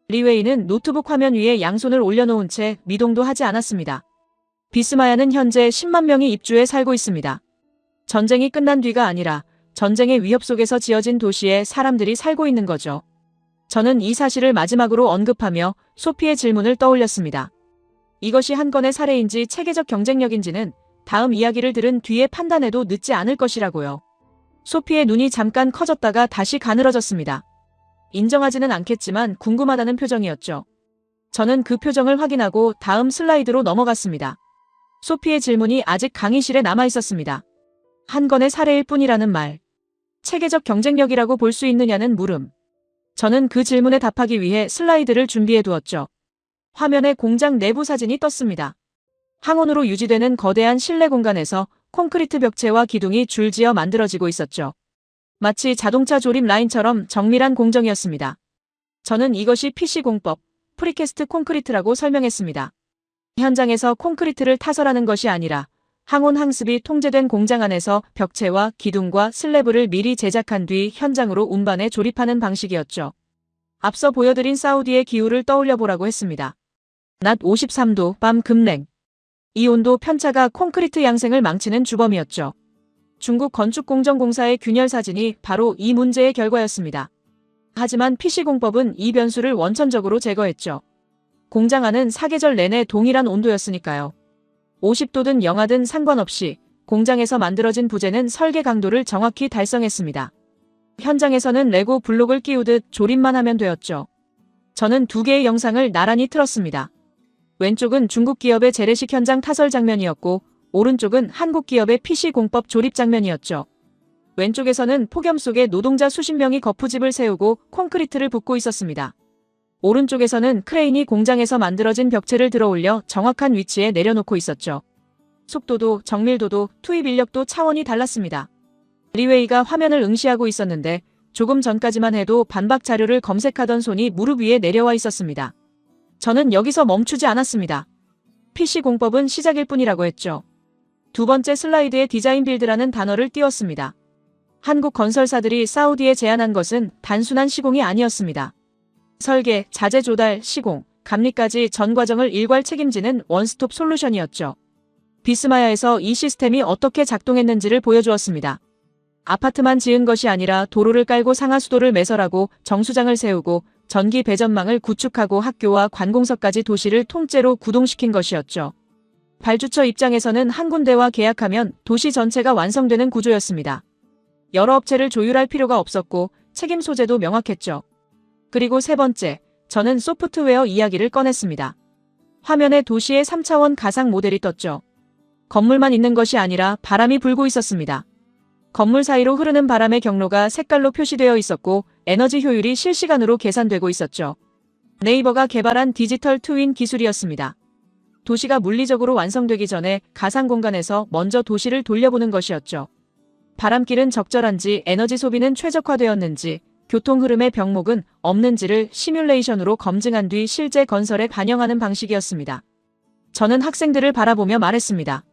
B: 리웨이는 노트북 화면 위에 양손을 올려놓은 채 미동도 하지 않았습니다. 비스마야는 현재 10만 명이 입주해 살고 있습니다. 전쟁이 끝난 뒤가 아니라 전쟁의 위협 속에서 지어진 도시에 사람들이 살고 있는 거죠. 저는 이 사실을 마지막으로 언급하며 소피의 질문을 떠올렸습니다. 이것이 한 건의 사례인지 체계적 경쟁력인지는 다음 이야기를 들은 뒤에 판단해도 늦지 않을 것이라고요. 소피의 눈이 잠깐 커졌다가 다시 가늘어졌습니다. 인정하지는 않겠지만 궁금하다는 표정이었죠. 저는 그 표정을 확인하고 다음 슬라이드로 넘어갔습니다. 소피의 질문이 아직 강의실에 남아 있었습니다. 한 건의 사례일 뿐이라는 말. 체계적 경쟁력이라고 볼 수 있느냐는 물음. 저는 그 질문에 답하기 위해 슬라이드를 준비해 두었죠. 화면에 공장 내부 사진이 떴습니다. 항온으로 유지되는 거대한 실내 공간에서 콘크리트 벽체와 기둥이 줄지어 만들어지고 있었죠. 마치 자동차 조립 라인처럼 정밀한 공정이었습니다. 저는 이것이 PC공법, 프리캐스트 콘크리트라고 설명했습니다. 현장에서 콘크리트를 타설하는 것이 아니라 항온 항습이 통제된 공장 안에서 벽체와 기둥과 슬래브를 미리 제작한 뒤 현장으로 운반해 조립하는 방식이었죠. 앞서 보여드린 사우디의 기후를 떠올려 보라고 했습니다. 낮 53도, 밤 급냉. 이 온도 편차가 콘크리트 양생을 망치는 주범이었죠. 중국 건축공정공사의 균열 사진이 바로 이 문제의 결과였습니다. 하지만 PC공법은 이 변수를 원천적으로 제거했죠. 공장 안은 사계절 내내 동일한 온도였으니까요. 50도든 영하든 상관없이 공장에서 만들어진 부재는 설계 강도를 정확히 달성했습니다. 현장에서는 레고 블록을 끼우듯 조립만 하면 되었죠. 저는 두 개의 영상을 나란히 틀었습니다. 왼쪽은 중국 기업의 재래식 현장 타설 장면이었고 오른쪽은 한국 기업의 PC공법 조립 장면이었죠. 왼쪽에서는 폭염 속에 노동자 수십 명이 거푸집을 세우고 콘크리트를 붓고 있었습니다. 오른쪽에서는 크레인이 공장에서 만들어진 벽체를 들어올려 정확한 위치에 내려놓고 있었죠. 속도도 정밀도도 투입 인력도 차원이 달랐습니다. 리웨이가 화면을 응시하고 있었는데 조금 전까지만 해도 반박 자료를 검색하던 손이 무릎 위에 내려와 있었습니다. 저는 여기서 멈추지 않았습니다. PC공법은 시작일 뿐이라고 했죠. 두 번째 슬라이드에 디자인 빌드라는 단어를 띄웠습니다. 한국 건설사들이 사우디에 제안한 것은 단순한 시공이 아니었습니다. 설계, 자재 조달, 시공, 감리까지 전 과정을 일괄 책임지는 원스톱 솔루션이었죠. 비스마야에서 이 시스템이 어떻게 작동했는지를 보여주었습니다. 아파트만 지은 것이 아니라 도로를 깔고 상하수도를 매설하고 정수장을 세우고 전기 배전망을 구축하고 학교와 관공서까지 도시를 통째로 구동시킨 것이었죠. 발주처 입장에서는 한 군데와 계약하면 도시 전체가 완성되는 구조였습니다. 여러 업체를 조율할 필요가 없었고 책임 소재도 명확했죠. 그리고 세 번째, 저는 소프트웨어 이야기를 꺼냈습니다. 화면에 도시의 3차원 가상 모델이 떴죠. 건물만 있는 것이 아니라 바람이 불고 있었습니다. 건물 사이로 흐르는 바람의 경로가 색깔로 표시되어 있었고 에너지 효율이 실시간으로 계산되고 있었죠. 네이버가 개발한 디지털 트윈 기술이었습니다. 도시가 물리적으로 완성되기 전에 가상 공간에서 먼저 도시를 돌려보는 것이었죠. 바람길은 적절한지, 에너지 소비는 최적화되었는지, 교통 흐름의 병목은 없는지를 시뮬레이션으로 검증한 뒤 실제 건설에 반영하는 방식이었습니다. 저는 학생들을 바라보며 말했습니다.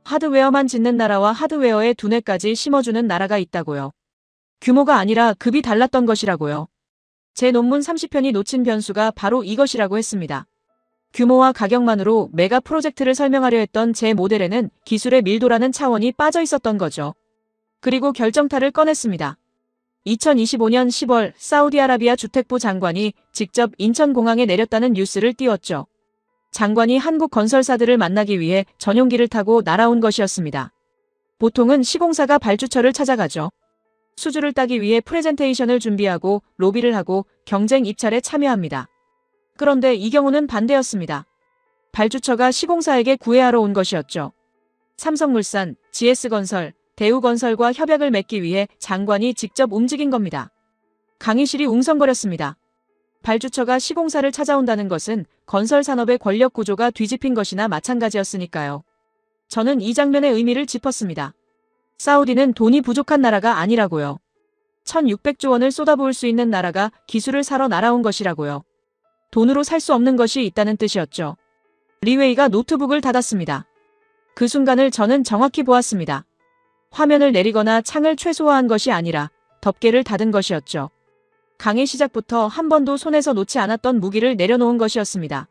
B: 하드웨어만 짓는 나라와 하드웨어에 두뇌까지 심어주는 나라가 있다고요. 규모가 아니라 급이 달랐던 것이라고요. 제 논문 30편이 놓친 변수가 바로 이것이라고 했습니다. 규모와 가격만으로 메가 프로젝트를 설명하려 했던 제 모델에는 기술의 밀도라는 차원이 빠져 있었던 거죠. 그리고 결정타를 꺼냈습니다. 2025년 10월 사우디아라비아 주택부 장관이 직접 인천공항에 내렸다는 뉴스를 띄웠죠. 장관이 한국 건설사들을 만나기 위해 전용기를 타고 날아온 것이었습니다. 보통은 시공사가 발주처를 찾아가죠. 수주를 따기 위해 프레젠테이션을 준비하고 로비를 하고 경쟁 입찰에 참여합니다. 그런데 이 경우는 반대였습니다. 발주처가 시공사에게 구애하러 온 것이었죠. 삼성물산, GS건설, 대우건설과 협약을 맺기 위해 장관이 직접 움직인 겁니다. 강의실이 웅성거렸습니다. 발주처가 시공사를 찾아온다는 것은 건설산업의 권력 구조가 뒤집힌 것이나 마찬가지였으니까요. 저는 이 장면의 의미를 짚었습니다. 사우디는 돈이 부족한 나라가 아니라고요. 1600조 원을 쏟아부을 수 있는 나라가 기술을 사러 날아온 것이라고요. 돈으로 살 수 없는 것이 있다는 뜻이었죠. 리웨이가 노트북을 닫았습니다. 그 순간을 저는 정확히 보았습니다. 화면을 내리거나 창을 최소화한 것이 아니라 덮개를 닫은 것이었죠. 강의 시작부터 한 번도 손에서 놓지 않았던 무기를 내려놓은 것이었습니다.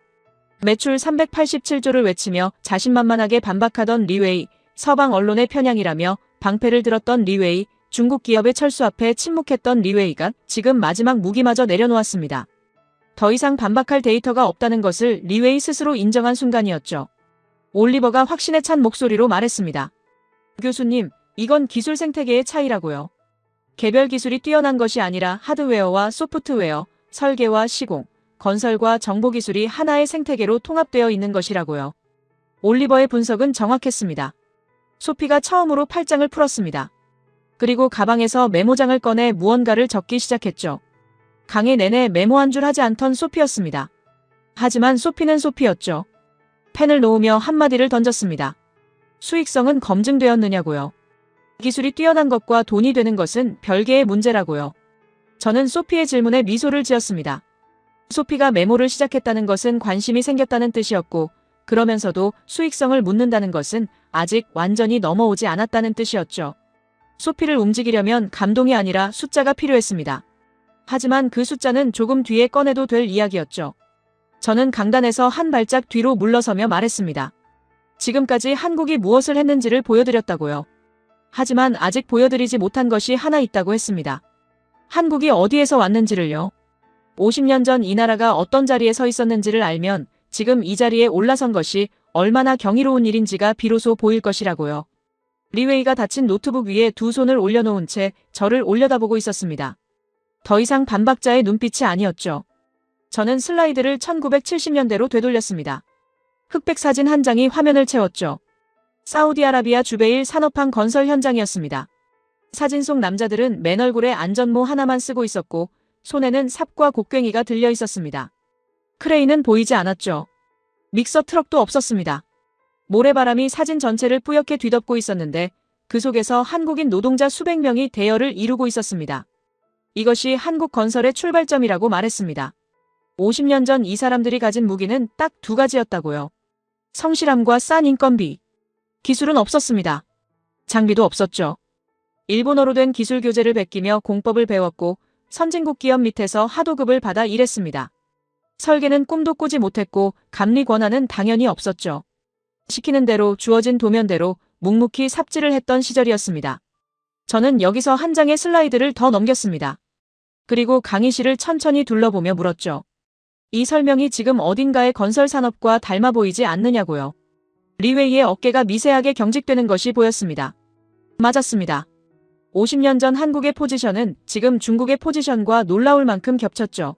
B: 매출 387조를 외치며 자신만만하게 반박하던 리웨이, 서방 언론의 편향이라며 방패를 들었던 리웨이, 중국 기업의 철수 앞에 침묵했던 리웨이가 지금 마지막 무기마저 내려놓았습니다. 더 이상 반박할 데이터가 없다는 것을 리웨이 스스로 인정한 순간이었죠. 올리버가 확신에 찬 목소리로 말했습니다. 교수님, 이건 기술 생태계의 차이라고요. 개별 기술이 뛰어난 것이 아니라 하드웨어와 소프트웨어, 설계와 시공, 건설과 정보기술이 하나의 생태계로 통합되어 있는 것이라고요. 올리버의 분석은 정확했습니다. 소피가 처음으로 팔짱을 풀었습니다. 그리고 가방에서 메모장을 꺼내 무언가를 적기 시작했죠. 강의 내내 메모 한 줄 하지 않던 소피였습니다. 하지만 소피는 소피였죠. 펜을 놓으며 한마디를 던졌습니다. 수익성은 검증되었느냐고요. 기술이 뛰어난 것과 돈이 되는 것은 별개의 문제라고요. 저는 소피의 질문에 미소를 지었습니다. 소피가 메모를 시작했다는 것은 관심이 생겼다는 뜻이었고, 그러면서도 수익성을 묻는다는 것은 아직 완전히 넘어오지 않았다는 뜻이었죠. 소피를 움직이려면 감동이 아니라 숫자가 필요했습니다. 하지만 그 숫자는 조금 뒤에 꺼내도 될 이야기였죠. 저는 강단에서 한 발짝 뒤로 물러서며 말했습니다. 지금까지 한국이 무엇을 했는지를 보여드렸다고요. 하지만 아직 보여드리지 못한 것이 하나 있다고 했습니다. 한국이 어디에서 왔는지를요. 50년 전 이 나라가 어떤 자리에 서 있었는지를 알면 지금 이 자리에 올라선 것이 얼마나 경이로운 일인지가 비로소 보일 것이라고요. 리웨이가 닫힌 노트북 위에 두 손을 올려놓은 채 저를 올려다보고 있었습니다. 더 이상 반박자의 눈빛이 아니었죠. 저는 슬라이드를 1970년대로 되돌렸습니다. 흑백 사진 한 장이 화면을 채웠죠. 사우디아라비아 주베일 산업항 건설 현장이었습니다. 사진 속 남자들은 맨 얼굴에 안전모 하나만 쓰고 있었고 손에는 삽과 곡괭이가 들려 있었습니다. 크레인은 보이지 않았죠. 믹서 트럭도 없었습니다. 모래바람이 사진 전체를 뿌옇게 뒤덮고 있었는데 그 속에서 한국인 노동자 수백 명이 대열을 이루고 있었습니다. 이것이 한국 건설의 출발점이라고 말했습니다. 50년 전 이 사람들이 가진 무기는 딱 두 가지였다고요. 성실함과 싼 인건비. 기술은 없었습니다. 장비도 없었죠. 일본어로 된 기술 교재를 베끼며 공법을 배웠고 선진국 기업 밑에서 하도급을 받아 일했습니다. 설계는 꿈도 꾸지 못했고 감리 권한은 당연히 없었죠. 시키는 대로 주어진 도면대로 묵묵히 삽질을 했던 시절이었습니다. 저는 여기서 한 장의 슬라이드를 더 넘겼습니다. 그리고 강의실을 천천히 둘러보며 물었죠. 이 설명이 지금 어딘가의 건설 산업과 닮아 보이지 않느냐고요. 리웨이의 어깨가 미세하게 경직되는 것이 보였습니다. 맞았습니다. 50년 전 한국의 포지션은 지금 중국의 포지션과 놀라울 만큼 겹쳤죠.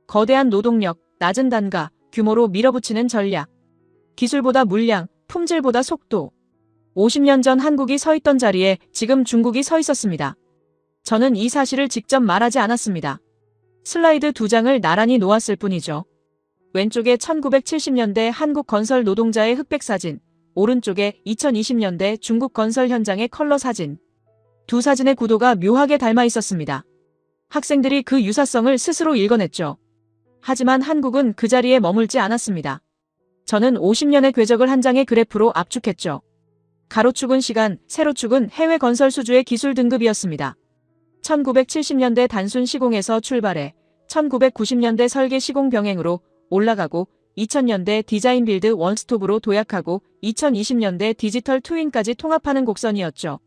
B: 거대한 노동력, 낮은 단가, 규모로 밀어붙이는 전략. 기술보다 물량, 품질보다 속도. 50년 전 한국이 서 있던 자리에 지금 중국이 서 있었습니다. 저는 이 사실을 직접 말하지 않았습니다. 슬라이드 2장을 나란히 놓았을 뿐이죠. 왼쪽에 1970년대 한국 건설 노동자의 흑백 사진, 오른쪽에 2020년대 중국 건설 현장의 컬러 사진. 두 사진의 구도가 묘하게 닮아 있었습니다. 학생들이 그 유사성을 스스로 읽어냈죠. 하지만 한국은 그 자리에 머물지 않았습니다. 저는 50년의 궤적을 한 장의 그래프로 압축했죠. 가로축은 시간, 세로축은 해외 건설 수주의 기술 등급이었습니다. 1970년대 단순 시공에서 출발해 1990년대 설계 시공 병행으로 올라가고 2000년대 디자인 빌드 원스톱으로 도약하고 2020년대 디지털 트윈까지 통합하는 곡선이었죠.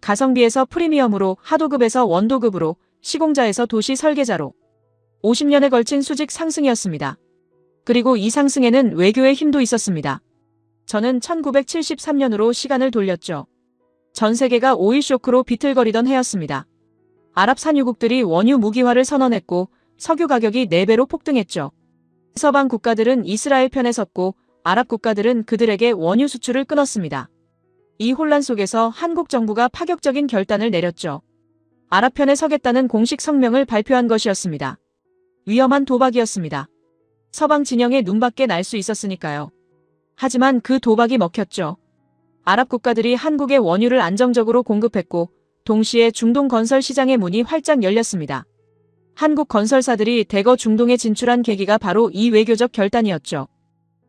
B: 가성비에서 프리미엄으로, 하도급에서 원도급으로, 시공자에서 도시 설계자로 50년에 걸친 수직 상승이었습니다. 그리고 이 상승에는 외교의 힘도 있었습니다. 저는 1973년으로 시간을 돌렸죠. 전 세계가 오일 쇼크로 비틀거리던 해였습니다. 아랍 산유국들이 원유 무기화를 선언했고 석유 가격이 4배로 폭등했죠. 서방 국가들은 이스라엘 편에 섰고 아랍 국가들은 그들에게 원유 수출을 끊었습니다. 이 혼란 속에서 한국 정부가 파격적인 결단을 내렸죠. 아랍 편에 서겠다는 공식 성명을 발표한 것이었습니다. 위험한 도박이었습니다. 서방 진영의 눈밖에 날 수 있었으니까요. 하지만 그 도박이 먹혔죠. 아랍 국가들이 한국에 원유를 안정적으로 공급했고 동시에 중동 건설 시장의 문이 활짝 열렸습니다. 한국 건설사들이 대거 중동에 진출한 계기가 바로 이 외교적 결단이었죠.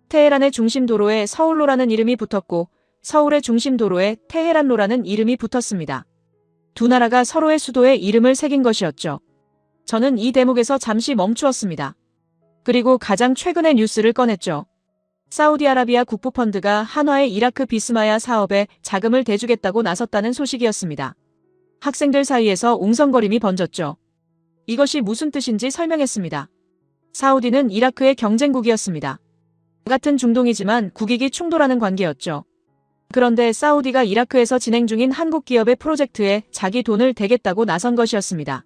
B: 테헤란의 중심도로에 서울로라는 이름이 붙었고 서울의 중심도로에 테헤란로라는 이름이 붙었습니다. 두 나라가 서로의 수도에 이름을 새긴 것이었죠. 저는 이 대목에서 잠시 멈추었습니다. 그리고 가장 최근의 뉴스를 꺼냈죠. 사우디아라비아 국부펀드가 한화의 이라크 비스마야 사업에 자금을 대주겠다고 나섰다는 소식이었습니다. 학생들 사이에서 웅성거림이 번졌죠. 이것이 무슨 뜻인지 설명했습니다. 사우디는 이라크의 경쟁국이었습니다. 같은 중동이지만 국익이 충돌하는 관계였죠. 그런데 사우디가 이라크에서 진행 중인 한국 기업의 프로젝트에 자기 돈을 대겠다고 나선 것이었습니다.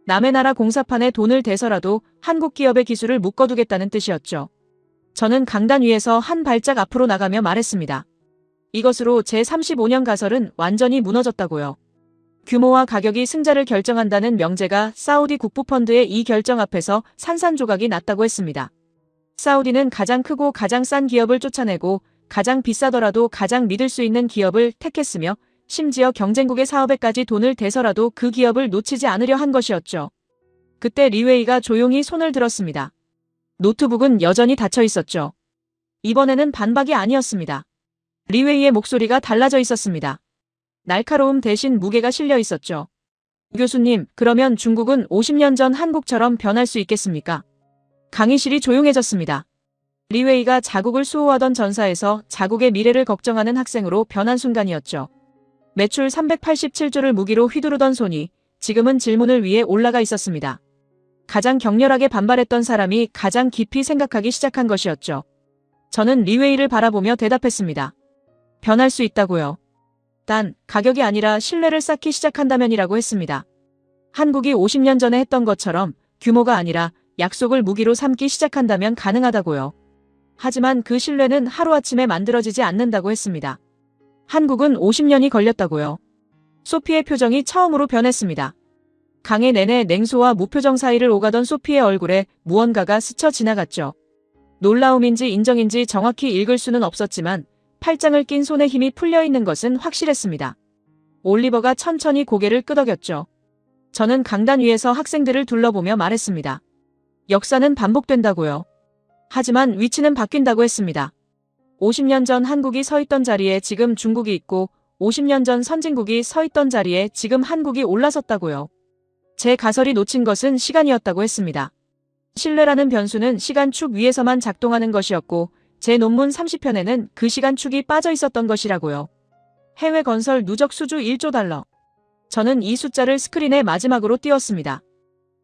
B: 남의 나라 공사판에 돈을 대서라도 한국 기업의 기술을 묶어두겠다는 뜻이었죠. 저는 강단 위에서 한 발짝 앞으로 나가며 말했습니다. 이것으로 제35년 가설은 완전히 무너졌다고요. 규모와 가격이 승자를 결정한다는 명제가 사우디 국부펀드의 이 결정 앞에서 산산조각이 났다고 했습니다. 사우디는 가장 크고 가장 싼 기업을 쫓아내고 가장 비싸더라도 가장 믿을 수 있는 기업을 택했으며 심지어 경쟁국의 사업에까지 돈을 대서라도 그 기업을 놓치지 않으려 한 것이었죠. 그때 리웨이가 조용히 손을 들었습니다. 노트북은 여전히 닫혀 있었죠. 이번에는 반박이 아니었습니다. 리웨이의 목소리가 달라져 있었습니다. 날카로움 대신 무게가 실려 있었죠. 교수님, 그러면 중국은 50년 전 한국처럼 변할 수 있겠습니까? 강의실이 조용해졌습니다. 리웨이가 자국을 수호하던 전사에서 자국의 미래를 걱정하는 학생으로 변한 순간이었죠. 매출 387조를 무기로 휘두르던 손이 지금은 질문을 위해 올라가 있었습니다. 가장 격렬하게 반발했던 사람이 가장 깊이 생각하기 시작한 것이었죠. 저는 리웨이를 바라보며 대답했습니다. 변할 수 있다고요. 단, 가격이 아니라 신뢰를 쌓기 시작한다면이라고 했습니다. 한국이 50년 전에 했던 것처럼 규모가 아니라 약속을 무기로 삼기 시작한다면 가능하다고요. 하지만 그 신뢰는 하루아침에 만들어지지 않는다고 했습니다. 한국은 50년이 걸렸다고요. 소피의 표정이 처음으로 변했습니다. 강의 내내 냉소와 무표정 사이를 오가던 소피의 얼굴에 무언가가 스쳐 지나갔죠. 놀라움인지 인정인지 정확히 읽을 수는 없었지만 팔짱을 낀 손에 힘이 풀려 있는 것은 확실했습니다. 올리버가 천천히 고개를 끄덕였죠. 저는 강단 위에서 학생들을 둘러보며 말했습니다. 역사는 반복된다고요. 하지만 위치는 바뀐다고 했습니다. 50년 전 한국이 서 있던 자리에 지금 중국이 있고 50년 전 선진국이 서 있던 자리에 지금 한국이 올라섰다고요. 제 가설이 놓친 것은 시간이었다고 했습니다. 신뢰라는 변수는 시간축 위에서만 작동하는 것이었고 제 논문 30편에는 그 시간축이 빠져 있었던 것이라고요. 해외 건설 누적 수주 1조 달러. 저는 이 숫자를 스크린에 마지막으로 띄웠습니다.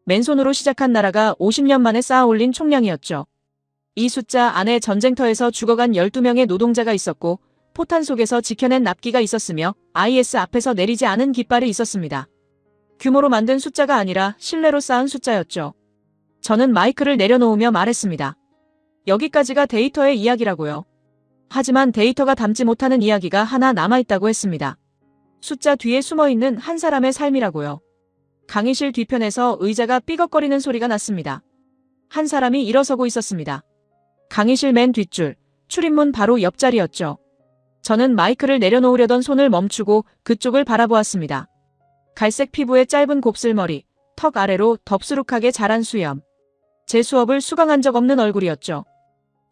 B: 맨손으로 시작한 나라가 50년 만에 쌓아 올린 총량이었죠. 이 숫자 안에 전쟁터에서 죽어간 12명의 노동자가 있었고 포탄 속에서 지켜낸 납기가 있었으며 IS 앞에서 내리지 않은 깃발이 있었습니다. 규모로 만든 숫자가 아니라 신뢰로 쌓은 숫자였죠. 저는 마이크를 내려놓으며 말했습니다. 여기까지가 데이터의 이야기라고요. 하지만 데이터가 담지 못하는 이야기가 하나 남아있다고 했습니다. 숫자 뒤에 숨어있는 한 사람의 삶이라고요. 강의실 뒤편에서 의자가 삐걱거리는 소리가 났습니다. 한 사람이 일어서고 있었습니다. 강의실 맨 뒷줄, 출입문 바로 옆자리였죠. 저는 마이크를 내려놓으려던 손을 멈추고 그쪽을 바라보았습니다. 갈색 피부에 짧은 곱슬머리, 턱 아래로 덥수룩하게 자란 수염. 제 수업을 수강한 적 없는 얼굴이었죠.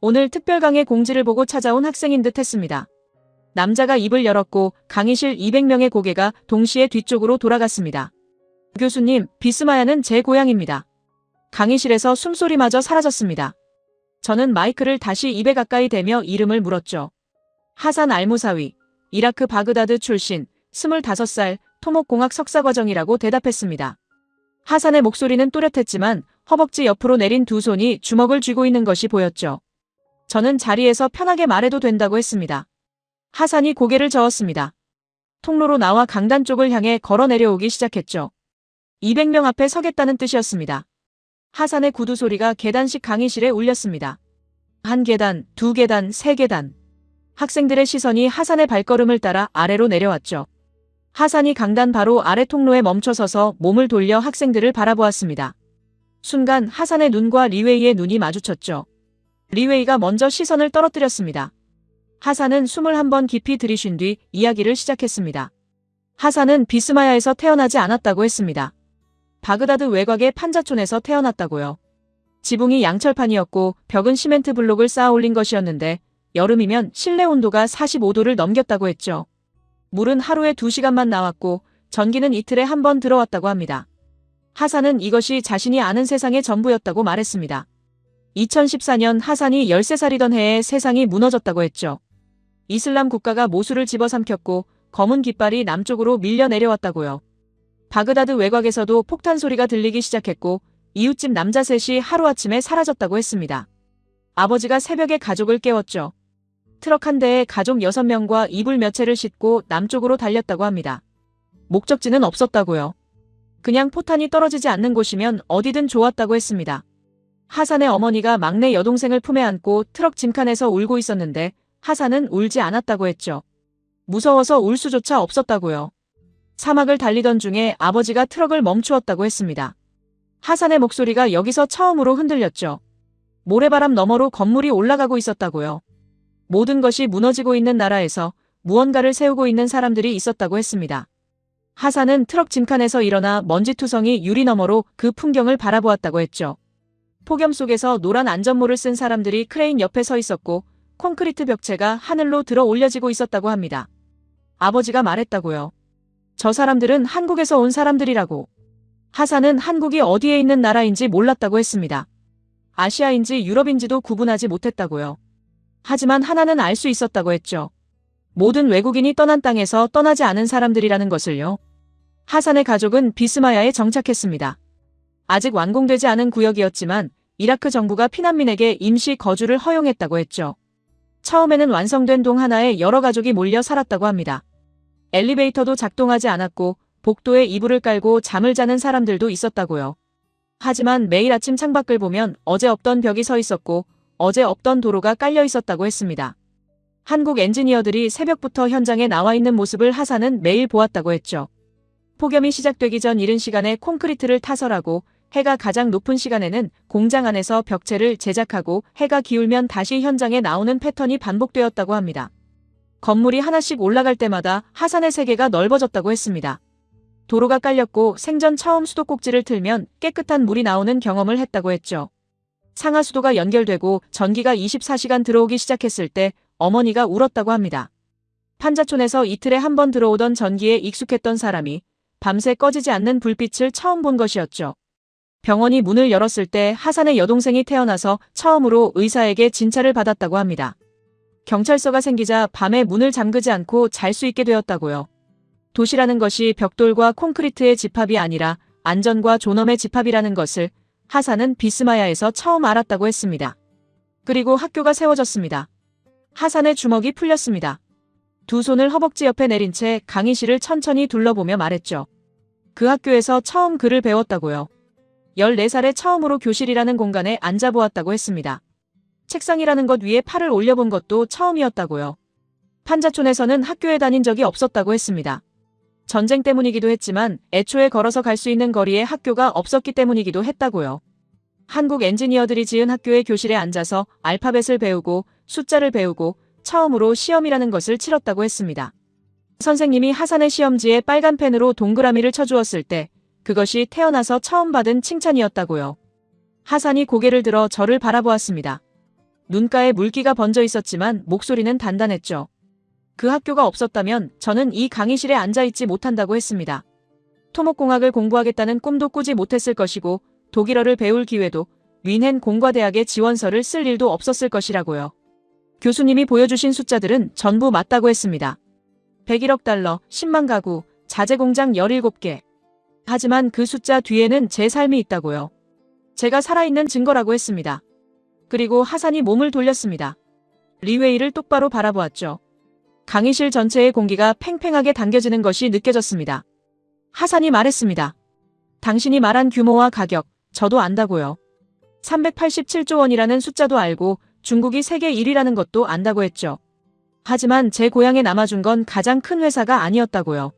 B: 오늘 특별 강의 공지를 보고 찾아온 학생인 듯 했습니다. 남자가 입을 열었고 강의실 200명의 고개가 동시에 뒤쪽으로 돌아갔습니다. 교수님, 비스마야는 제 고향입니다. 강의실에서 숨소리마저 사라졌습니다. 저는 마이크를 다시 입에 가까이 대며 이름을 물었죠. 하산 알무사위, 이라크 바그다드 출신, 25살, 토목공학 석사과정이라고 대답했습니다. 하산의 목소리는 또렷했지만 허벅지 옆으로 내린 두 손이 주먹을 쥐고 있는 것이 보였죠. 저는 자리에서 편하게 말해도 된다고 했습니다. 하산이 고개를 저었습니다. 통로로 나와 강단 쪽을 향해 걸어 내려오기 시작했죠. 200명 앞에 서겠다는 뜻이었습니다. 하산의 구두 소리가 계단식 강의실에 울렸습니다. 한 계단, 두 계단, 세 계단. 학생들의 시선이 하산의 발걸음을 따라 아래로 내려왔죠. 하산이 강단 바로 아래 통로에 멈춰서서 몸을 돌려 학생들을 바라보았습니다. 순간 하산의 눈과 리웨이의 눈이 마주쳤죠. 리웨이가 먼저 시선을 떨어뜨렸습니다. 하산은 숨을 한번 깊이 들이쉰 뒤 이야기를 시작했습니다. 하산은 비스마야에서 태어나지 않았다고 했습니다. 바그다드 외곽의 판자촌에서 태어났다고요. 지붕이 양철판이었고 벽은 시멘트 블록을 쌓아 올린 것이었는데 여름이면 실내 온도가 45도를 넘겼다고 했죠. 물은 하루에 2시간만 나왔고 전기는 이틀에 한 번 들어왔다고 합니다. 하산은 이것이 자신이 아는 세상의 전부였다고 말했습니다. 2014년 하산이 13살이던 해에 세상이 무너졌다고 했죠. 이슬람 국가가 모술을 집어삼켰고 검은 깃발이 남쪽으로 밀려 내려왔다고요. 바그다드 외곽에서도 폭탄 소리가 들리기 시작했고 이웃집 남자 셋이 하루아침에 사라졌다고 했습니다. 아버지가 새벽에 가족을 깨웠죠. 트럭 한 대에 가족 6명과 이불 몇 채를 싣고 남쪽으로 달렸다고 합니다. 목적지는 없었다고요. 그냥 포탄이 떨어지지 않는 곳이면 어디든 좋았다고 했습니다. 하산의 어머니가 막내 여동생을 품에 안고 트럭 짐칸에서 울고 있었는데 하산은 울지 않았다고 했죠. 무서워서 울 수조차 없었다고요. 사막을 달리던 중에 아버지가 트럭을 멈추었다고 했습니다. 하산의 목소리가 여기서 처음으로 흔들렸죠. 모래바람 너머로 건물이 올라가고 있었다고요. 모든 것이 무너지고 있는 나라에서 무언가를 세우고 있는 사람들이 있었다고 했습니다. 하산은 트럭 짐칸에서 일어나 먼지투성이 유리 너머로 그 풍경을 바라보았다고 했죠. 폭염 속에서 노란 안전모를 쓴 사람들이 크레인 옆에 서 있었고 콘크리트 벽체가 하늘로 들어 올려지고 있었다고 합니다. 아버지가 말했다고요. 저 사람들은 한국에서 온 사람들이라고. 하산은 한국이 어디에 있는 나라인지 몰랐다고 했습니다. 아시아인지 유럽인지도 구분하지 못했다고요. 하지만 하나는 알 수 있었다고 했죠. 모든 외국인이 떠난 땅에서 떠나지 않은 사람들이라는 것을요. 하산의 가족은 비스마야에 정착했습니다. 아직 완공되지 않은 구역이었지만 이라크 정부가 피난민에게 임시 거주를 허용했다고 했죠. 처음에는 완성된 동 하나에 여러 가족이 몰려 살았다고 합니다. 엘리베이터도 작동하지 않았고 복도에 이불을 깔고 잠을 자는 사람들도 있었다고요. 하지만 매일 아침 창밖을 보면 어제 없던 벽이 서 있었고 어제 없던 도로가 깔려 있었다고 했습니다. 한국 엔지니어들이 새벽부터 현장에 나와 있는 모습을 하산은 매일 보았다고 했죠. 폭염이 시작되기 전 이른 시간에 콘크리트를 타설하고 해가 가장 높은 시간에는 공장 안에서 벽체를 제작하고 해가 기울면 다시 현장에 나오는 패턴이 반복되었다고 합니다. 건물이 하나씩 올라갈 때마다 하산의 세계가 넓어졌다고 했습니다. 도로가 깔렸고 생전 처음 수도꼭지를 틀면 깨끗한 물이 나오는 경험을 했다고 했죠. 상하수도가 연결되고 전기가 24시간 들어오기 시작했을 때 어머니가 울었다고 합니다. 판자촌에서 이틀에 한 번 들어오던 전기에 익숙했던 사람이 밤새 꺼지지 않는 불빛을 처음 본 것이었죠. 병원이 문을 열었을 때 하산의 여동생이 태어나서 처음으로 의사에게 진찰을 받았다고 합니다. 경찰서가 생기자 밤에 문을 잠그지 않고 잘 수 있게 되었다고요. 도시라는 것이 벽돌과 콘크리트의 집합이 아니라 안전과 존엄의 집합이라는 것을 하산은 비스마야에서 처음 알았다고 했습니다. 그리고 학교가 세워졌습니다. 하산의 주먹이 풀렸습니다. 두 손을 허벅지 옆에 내린 채 강의실을 천천히 둘러보며 말했죠. 그 학교에서 처음 글을 배웠다고요. 14살에 처음으로 교실이라는 공간에 앉아보았다고 했습니다. 책상이라는 것 위에 팔을 올려본 것도 처음이었다고요. 판자촌에서는 학교에 다닌 적이 없었다고 했습니다. 전쟁 때문이기도 했지만 애초에 걸어서 갈 수 있는 거리에 학교가 없었기 때문이기도 했다고요. 한국 엔지니어들이 지은 학교의 교실에 앉아서 알파벳을 배우고 숫자를 배우고 처음으로 시험이라는 것을 치렀다고 했습니다. 선생님이 하산의 시험지에 빨간 펜으로 동그라미를 쳐주었을 때 그것이 태어나서 처음 받은 칭찬이었다고요. 하산이 고개를 들어 저를 바라보았습니다. 눈가에 물기가 번져 있었지만 목소리는 단단했죠. 그 학교가 없었다면 저는 이 강의실에 앉아있지 못한다고 했습니다. 토목공학을 공부하겠다는 꿈도 꾸지 못했을 것이고 독일어를 배울 기회도 뮌헨 공과대학의 지원서를 쓸 일도 없었을 것이라고요. 교수님이 보여주신 숫자들은 전부 맞다고 했습니다. 101억 달러, 10만 가구, 자재공장 17개. 하지만 그 숫자 뒤에는 제 삶이 있다고요. 제가 살아있는 증거라고 했습니다. 그리고 하산이 몸을 돌렸습니다. 리웨이를 똑바로 바라보았죠. 강의실 전체의 공기가 팽팽하게 당겨지는 것이 느껴졌습니다. 하산이 말했습니다. 당신이 말한 규모와 가격, 저도 안다고요. 387조 원이라는 숫자도 알고 중국이 세계 1위라는 것도 안다고 했죠. 하지만 제 고향에 남아준 건 가장 큰 회사가 아니었다고요.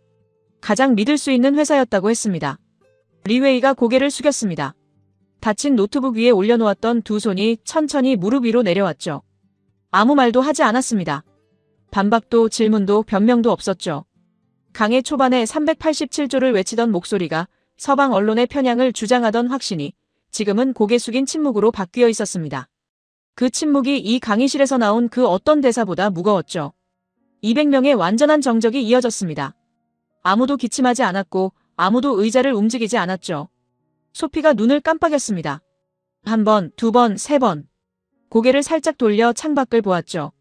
B: 가장 믿을 수 있는 회사였다고 했습니다. 리웨이가 고개를 숙였습니다. 닫힌 노트북 위에 올려놓았던 두 손이 천천히 무릎 위로 내려왔죠. 아무 말도 하지 않았습니다. 반박도 질문도 변명도 없었죠. 강의 초반에 387조를 외치던 목소리가 서방 언론의 편향을 주장하던 확신이 지금은 고개 숙인 침묵으로 바뀌어 있었습니다. 그 침묵이 이 강의실에서 나온 그 어떤 대사보다 무거웠죠. 200명의 완전한 정적이 이어졌습니다. 아무도 기침하지 않았고 아무도 의자를 움직이지 않았죠. 소피가 눈을 깜빡였습니다. 한 번, 두 번, 세 번. 고개를 살짝 돌려 창밖을 보았죠.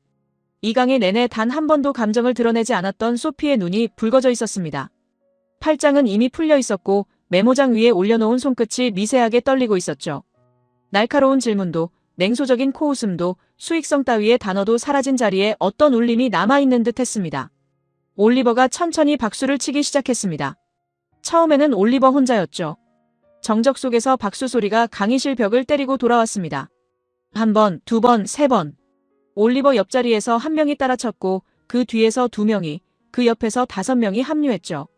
B: 이 강의 내내 단 한 번도 감정을 드러내지 않았던 소피의 눈이 붉어져 있었습니다. 팔짱은 이미 풀려 있었고 메모장 위에 올려놓은 손끝이 미세하게 떨리고 있었죠. 날카로운 질문도 냉소적인 코웃음도 수익성 따위의 단어도 사라진 자리에 어떤 울림이 남아있는 듯 했습니다. 올리버가 천천히 박수를 치기 시작했습니다. 처음에는 올리버 혼자였죠. 정적 속에서 박수 소리가 강의실 벽을 때리고 돌아왔습니다. 한 번, 두 번, 세 번. 올리버 옆자리에서 한 명이 따라쳤고 그 뒤에서 두 명이, 그 옆에서 5명이 합류했죠.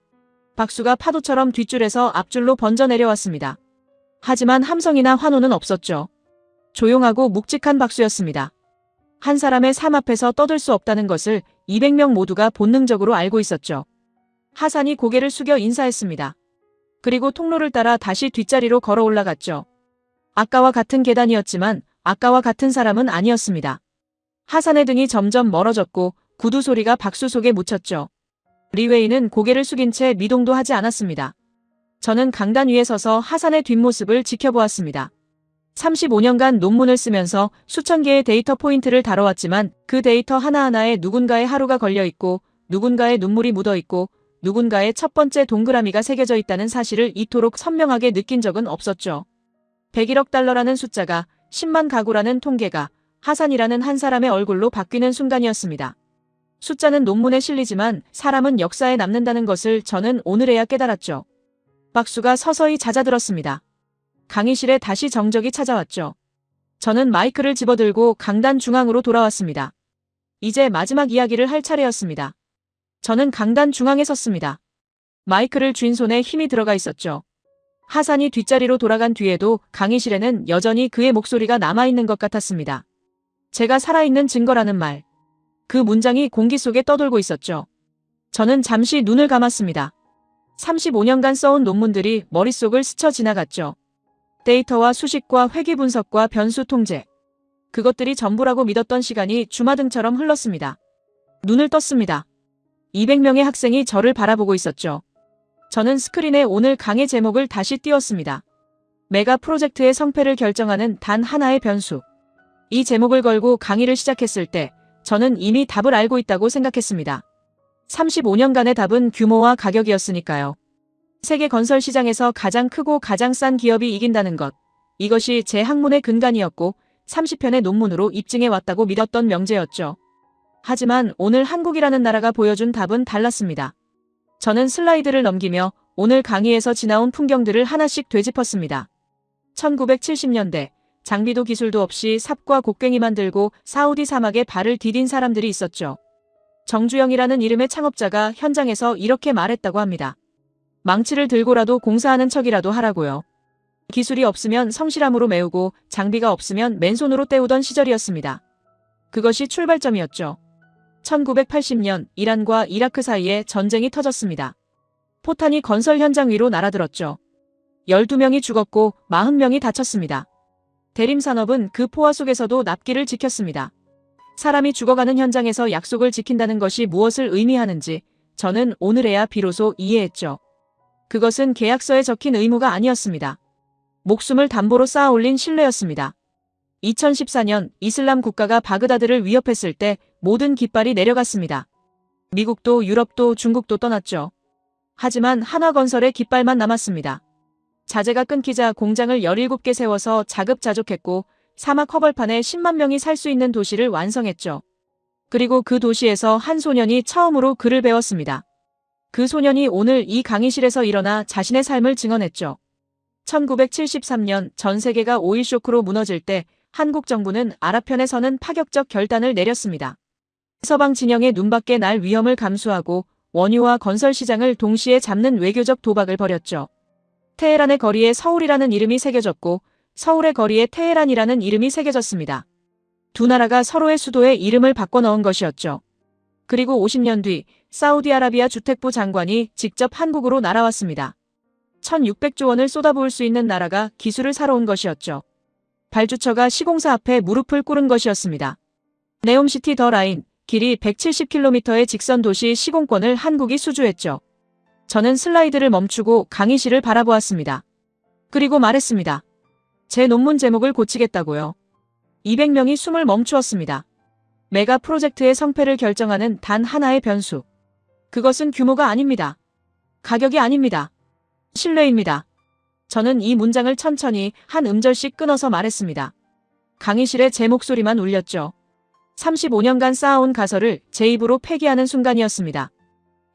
B: 박수가 파도처럼 뒷줄에서 앞줄로 번져 내려왔습니다. 하지만 함성이나 환호는 없었죠. 조용하고 묵직한 박수였습니다. 한 사람의 삶 앞에서 떠들 수 없다는 것을 200명 모두가 본능적으로 알고 있었죠. 하산이 고개를 숙여 인사했습니다. 그리고 통로를 따라 다시 뒷자리로 걸어 올라갔죠. 아까와 같은 계단이었지만 아까와 같은 사람은 아니었습니다. 하산의 등이 점점 멀어졌고 구두 소리가 박수 속에 묻혔죠. 리웨이는 고개를 숙인 채 미동도 하지 않았습니다. 저는 강단 위에 서서 하산의 뒷모습을 지켜보았습니다. 35년간 논문을 쓰면서 수천 개의 데이터 포인트를 다뤄왔지만 그 데이터 하나하나에 누군가의 하루가 걸려있고 누군가의 눈물이 묻어있고 누군가의 첫 번째 동그라미가 새겨져 있다는 사실을 이토록 선명하게 느낀 적은 없었죠. 101억 달러라는 숫자가 10만 가구라는 통계가 하산이라는 한 사람의 얼굴로 바뀌는 순간이었습니다. 숫자는 논문에 실리지만 사람은 역사에 남는다는 것을 저는 오늘에야 깨달았죠. 박수가 서서히 잦아들었습니다. 강의실에 다시 정적이 찾아왔죠. 저는 마이크를 집어들고 강단 중앙으로 돌아왔습니다. 이제 마지막 이야기를 할 차례였습니다. 저는 강단 중앙에 섰습니다. 마이크를 쥔 손에 힘이 들어가 있었죠. 하산이 뒷자리로 돌아간 뒤에도 강의실에는 여전히 그의 목소리가 남아있는 것 같았습니다. 제가 살아있는 증거라는 말. 그 문장이 공기 속에 떠돌고 있었죠. 저는 잠시 눈을 감았습니다. 35년간 써온 논문들이 머릿속을 스쳐 지나갔죠. 데이터와 수식과 회귀 분석과 변수 통제. 그것들이 전부라고 믿었던 시간이 주마등처럼 흘렀습니다. 눈을 떴습니다. 200명의 학생이 저를 바라보고 있었죠. 저는 스크린에 오늘 강의 제목을 다시 띄웠습니다. 메가 프로젝트의 성패를 결정하는 단 하나의 변수. 이 제목을 걸고 강의를 시작했을 때 저는 이미 답을 알고 있다고 생각했습니다. 35년간의 답은 규모와 가격이었으니까요. 세계 건설 시장에서 가장 크고 가장 싼 기업이 이긴다는 것. 이것이 제 학문의 근간이었고 30편의 논문으로 입증해 왔다고 믿었던 명제였죠. 하지만 오늘 한국이라는 나라가 보여준 답은 달랐습니다. 저는 슬라이드를 넘기며 오늘 강의에서 지나온 풍경들을 하나씩 되짚었습니다. 1970년대 장비도 기술도 없이 삽과 곡괭이만 들고 사우디 사막에 발을 디딘 사람들이 있었죠. 정주영이라는 이름의 창업자가 현장에서 이렇게 말했다고 합니다. 망치를 들고라도 공사하는 척이라도 하라고요. 기술이 없으면 성실함으로 메우고 장비가 없으면 맨손으로 때우던 시절이었습니다. 그것이 출발점이었죠. 1980년 이란과 이라크 사이에 전쟁이 터졌습니다. 포탄이 건설 현장 위로 날아들었죠. 12명이 죽었고 40명이 다쳤습니다. 대림산업은 그 포화 속에서도 납기를 지켰습니다. 사람이 죽어가는 현장에서 약속을 지킨다는 것이 무엇을 의미하는지 저는 오늘에야 비로소 이해했죠. 그것은 계약서에 적힌 의무가 아니었습니다. 목숨을 담보로 쌓아 올린 신뢰였습니다. 2014년 이슬람 국가가 바그다드를 위협했을 때 모든 깃발이 내려갔습니다. 미국도 유럽도 중국도 떠났죠. 하지만 한화건설의 깃발만 남았습니다. 자재가 끊기자 공장을 17개 세워서 자급자족했고 사막 허벌판에 10만 명이 살 수 있는 도시를 완성했죠. 그리고 그 도시에서 한 소년이 처음으로 글을 배웠습니다. 그 소년이 오늘 이 강의실에서 일어나 자신의 삶을 증언했죠. 1973년 전 세계가 오일 쇼크로 무너질 때 한국 정부는 아랍편에 서는 파격적 결단을 내렸습니다. 서방 진영의 눈밖에 날 위험을 감수하고 원유와 건설 시장을 동시에 잡는 외교적 도박을 벌였죠. 테헤란의 거리에 서울이라는 이름이 새겨졌고 서울의 거리에 테헤란이라는 이름이 새겨졌습니다. 두 나라가 서로의 수도에 이름을 바꿔 넣은 것이었죠. 그리고 50년 뒤 사우디아라비아 주택부 장관이 직접 한국으로 날아왔습니다. 1600조 원을 쏟아부을 수 있는 나라가 기술을 사러 온 것이었죠. 발주처가 시공사 앞에 무릎을 꿇은 것이었습니다. 네옴시티 더 라인, 길이 170km의 직선 도시 시공권을 한국이 수주했죠. 저는 슬라이드를 멈추고 강의실을 바라보았습니다. 그리고 말했습니다. 제 논문 제목을 고치겠다고요. 200명이 숨을 멈추었습니다. 메가 프로젝트의 성패를 결정하는 단 하나의 변수. 그것은 규모가 아닙니다. 가격이 아닙니다. 신뢰입니다. 저는 이 문장을 천천히 한 음절씩 끊어서 말했습니다. 강의실에 제 목소리만 울렸죠. 35년간 쌓아온 가설을 제 입으로 폐기하는 순간이었습니다.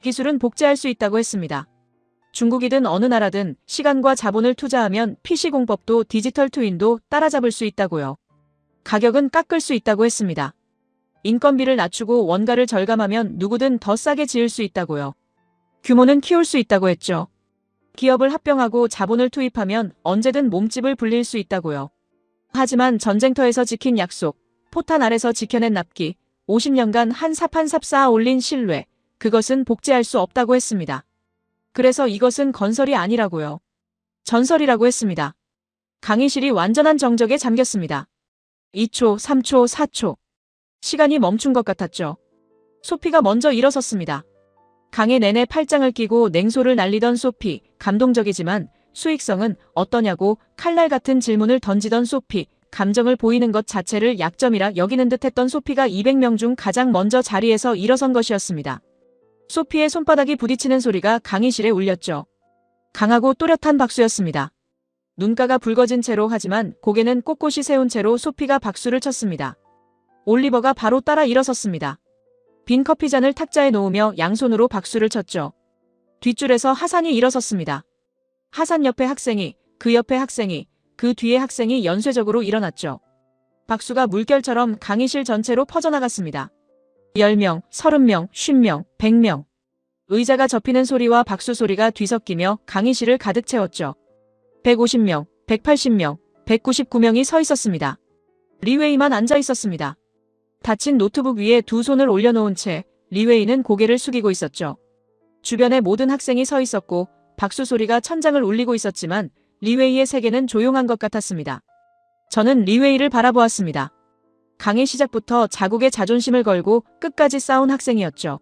B: 기술은 복제할 수 있다고 했습니다. 중국이든 어느 나라든 시간과 자본을 투자하면 PC공법도 디지털 트윈도 따라잡을 수 있다고요. 가격은 깎을 수 있다고 했습니다. 인건비를 낮추고 원가를 절감하면 누구든 더 싸게 지을 수 있다고요. 규모는 키울 수 있다고 했죠. 기업을 합병하고 자본을 투입하면 언제든 몸집을 불릴 수 있다고요. 하지만 전쟁터에서 지킨 약속, 포탄 아래서 지켜낸 납기, 50년간 한 삽 한 삽 쌓아 올린 신뢰, 그것은 복제할 수 없다고 했습니다. 그래서 이것은 건설이 아니라고요. 전설이라고 했습니다. 강의실이 완전한 정적에 잠겼습니다. 2초, 3초, 4초. 시간이 멈춘 것 같았죠. 소피가 먼저 일어섰습니다. 강의 내내 팔짱을 끼고 냉소를 날리던 소피, 감동적이지만 수익성은 어떠냐고 칼날 같은 질문을 던지던 소피, 감정을 보이는 것 자체를 약점이라 여기는 듯했던 소피가 200명 중 가장 먼저 자리에서 일어선 것이었습니다. 소피의 손바닥이 부딪히는 소리가 강의실에 울렸죠. 강하고 또렷한 박수였습니다. 눈가가 붉어진 채로 하지만 고개는 꼿꼿이 세운 채로 소피가 박수를 쳤습니다. 올리버가 바로 따라 일어섰습니다. 빈 커피잔을 탁자에 놓으며 양손으로 박수를 쳤죠. 뒷줄에서 하산이 일어섰습니다. 하산 옆에 학생이, 그 옆에 학생이, 그 뒤에 학생이 연쇄적으로 일어났죠. 박수가 물결처럼 강의실 전체로 퍼져나갔습니다. 10명, 30명, 50명, 100명. 의자가 접히는 소리와 박수 소리가 뒤섞이며 강의실을 가득 채웠죠. 150명, 180명, 199명이 서 있었습니다. 리웨이만 앉아 있었습니다. 닫힌 노트북 위에 두 손을 올려놓은 채 리웨이는 고개를 숙이고 있었죠. 주변에 모든 학생이 서 있었고 박수 소리가 천장을 울리고 있었지만 리웨이의 세계는 조용한 것 같았습니다. 저는 리웨이를 바라보았습니다. 강의 시작부터 자국의 자존심을 걸고 끝까지 싸운 학생이었죠.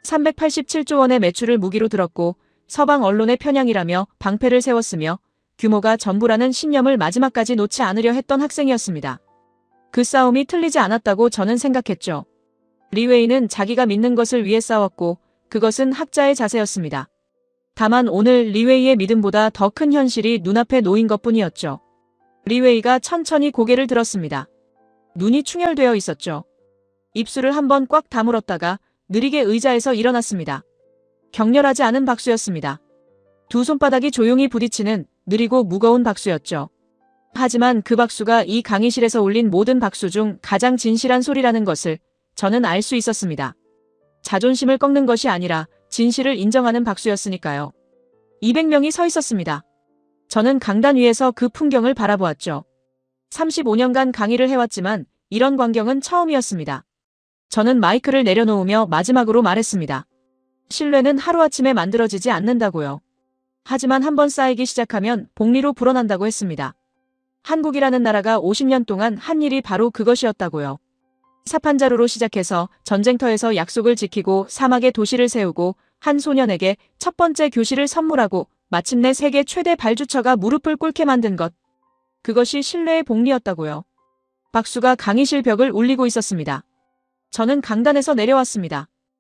B: 387조 원의 매출을 무기로 들었고 서방 언론의 편향이라며 방패를 세웠으며 규모가 전부라는 신념을 마지막까지 놓지 않으려 했던 학생이었습니다. 그 싸움이 틀리지 않았다고 저는 생각했죠. 리웨이는 자기가 믿는 것을 위해 싸웠고 그것은 학자의 자세였습니다. 다만 오늘 리웨이의 믿음보다 더 큰 현실이 눈앞에 놓인 것뿐이었죠. 리웨이가 천천히 고개를 들었습니다. 눈이 충혈되어 있었죠. 입술을 한번 꽉 다물었다가 느리게 의자에서 일어났습니다. 격렬하지 않은 박수였습니다. 두 손바닥이 조용히 부딪히는 느리고 무거운 박수였죠. 하지만 그 박수가 이 강의실에서 울린 모든 박수 중 가장 진실한 소리라는 것을 저는 알 수 있었습니다. 자존심을 꺾는 것이 아니라 진실을 인정하는 박수였으니까요. 200명이 서 있었습니다. 저는 강단 위에서 그 풍경을 바라보았죠. 35년간 강의를 해왔지만 이런 광경은 처음이었습니다. 저는 마이크를 내려놓으며 마지막으로 말했습니다. 신뢰는 하루아침에 만들어지지 않는다고요. 하지만 한번 쌓이기 시작하면 복리로 불어난다고 했습니다. 한국이라는 나라가 50년 동안 한 일이 바로 그것이었다고요. 사판자루로 시작해서 전쟁터에서 약속을 지키고 사막에 도시를 세우고 한 소년에게 첫 번째 교실을 선물하고 마침내 세계 최대 발주처가 무릎을 꿇게 만든 것. 그것이 신뢰의 복리였다고요. 박수가 강의실 벽을 울리고 있었습니다. 저는 강단에서 내려왔습니다.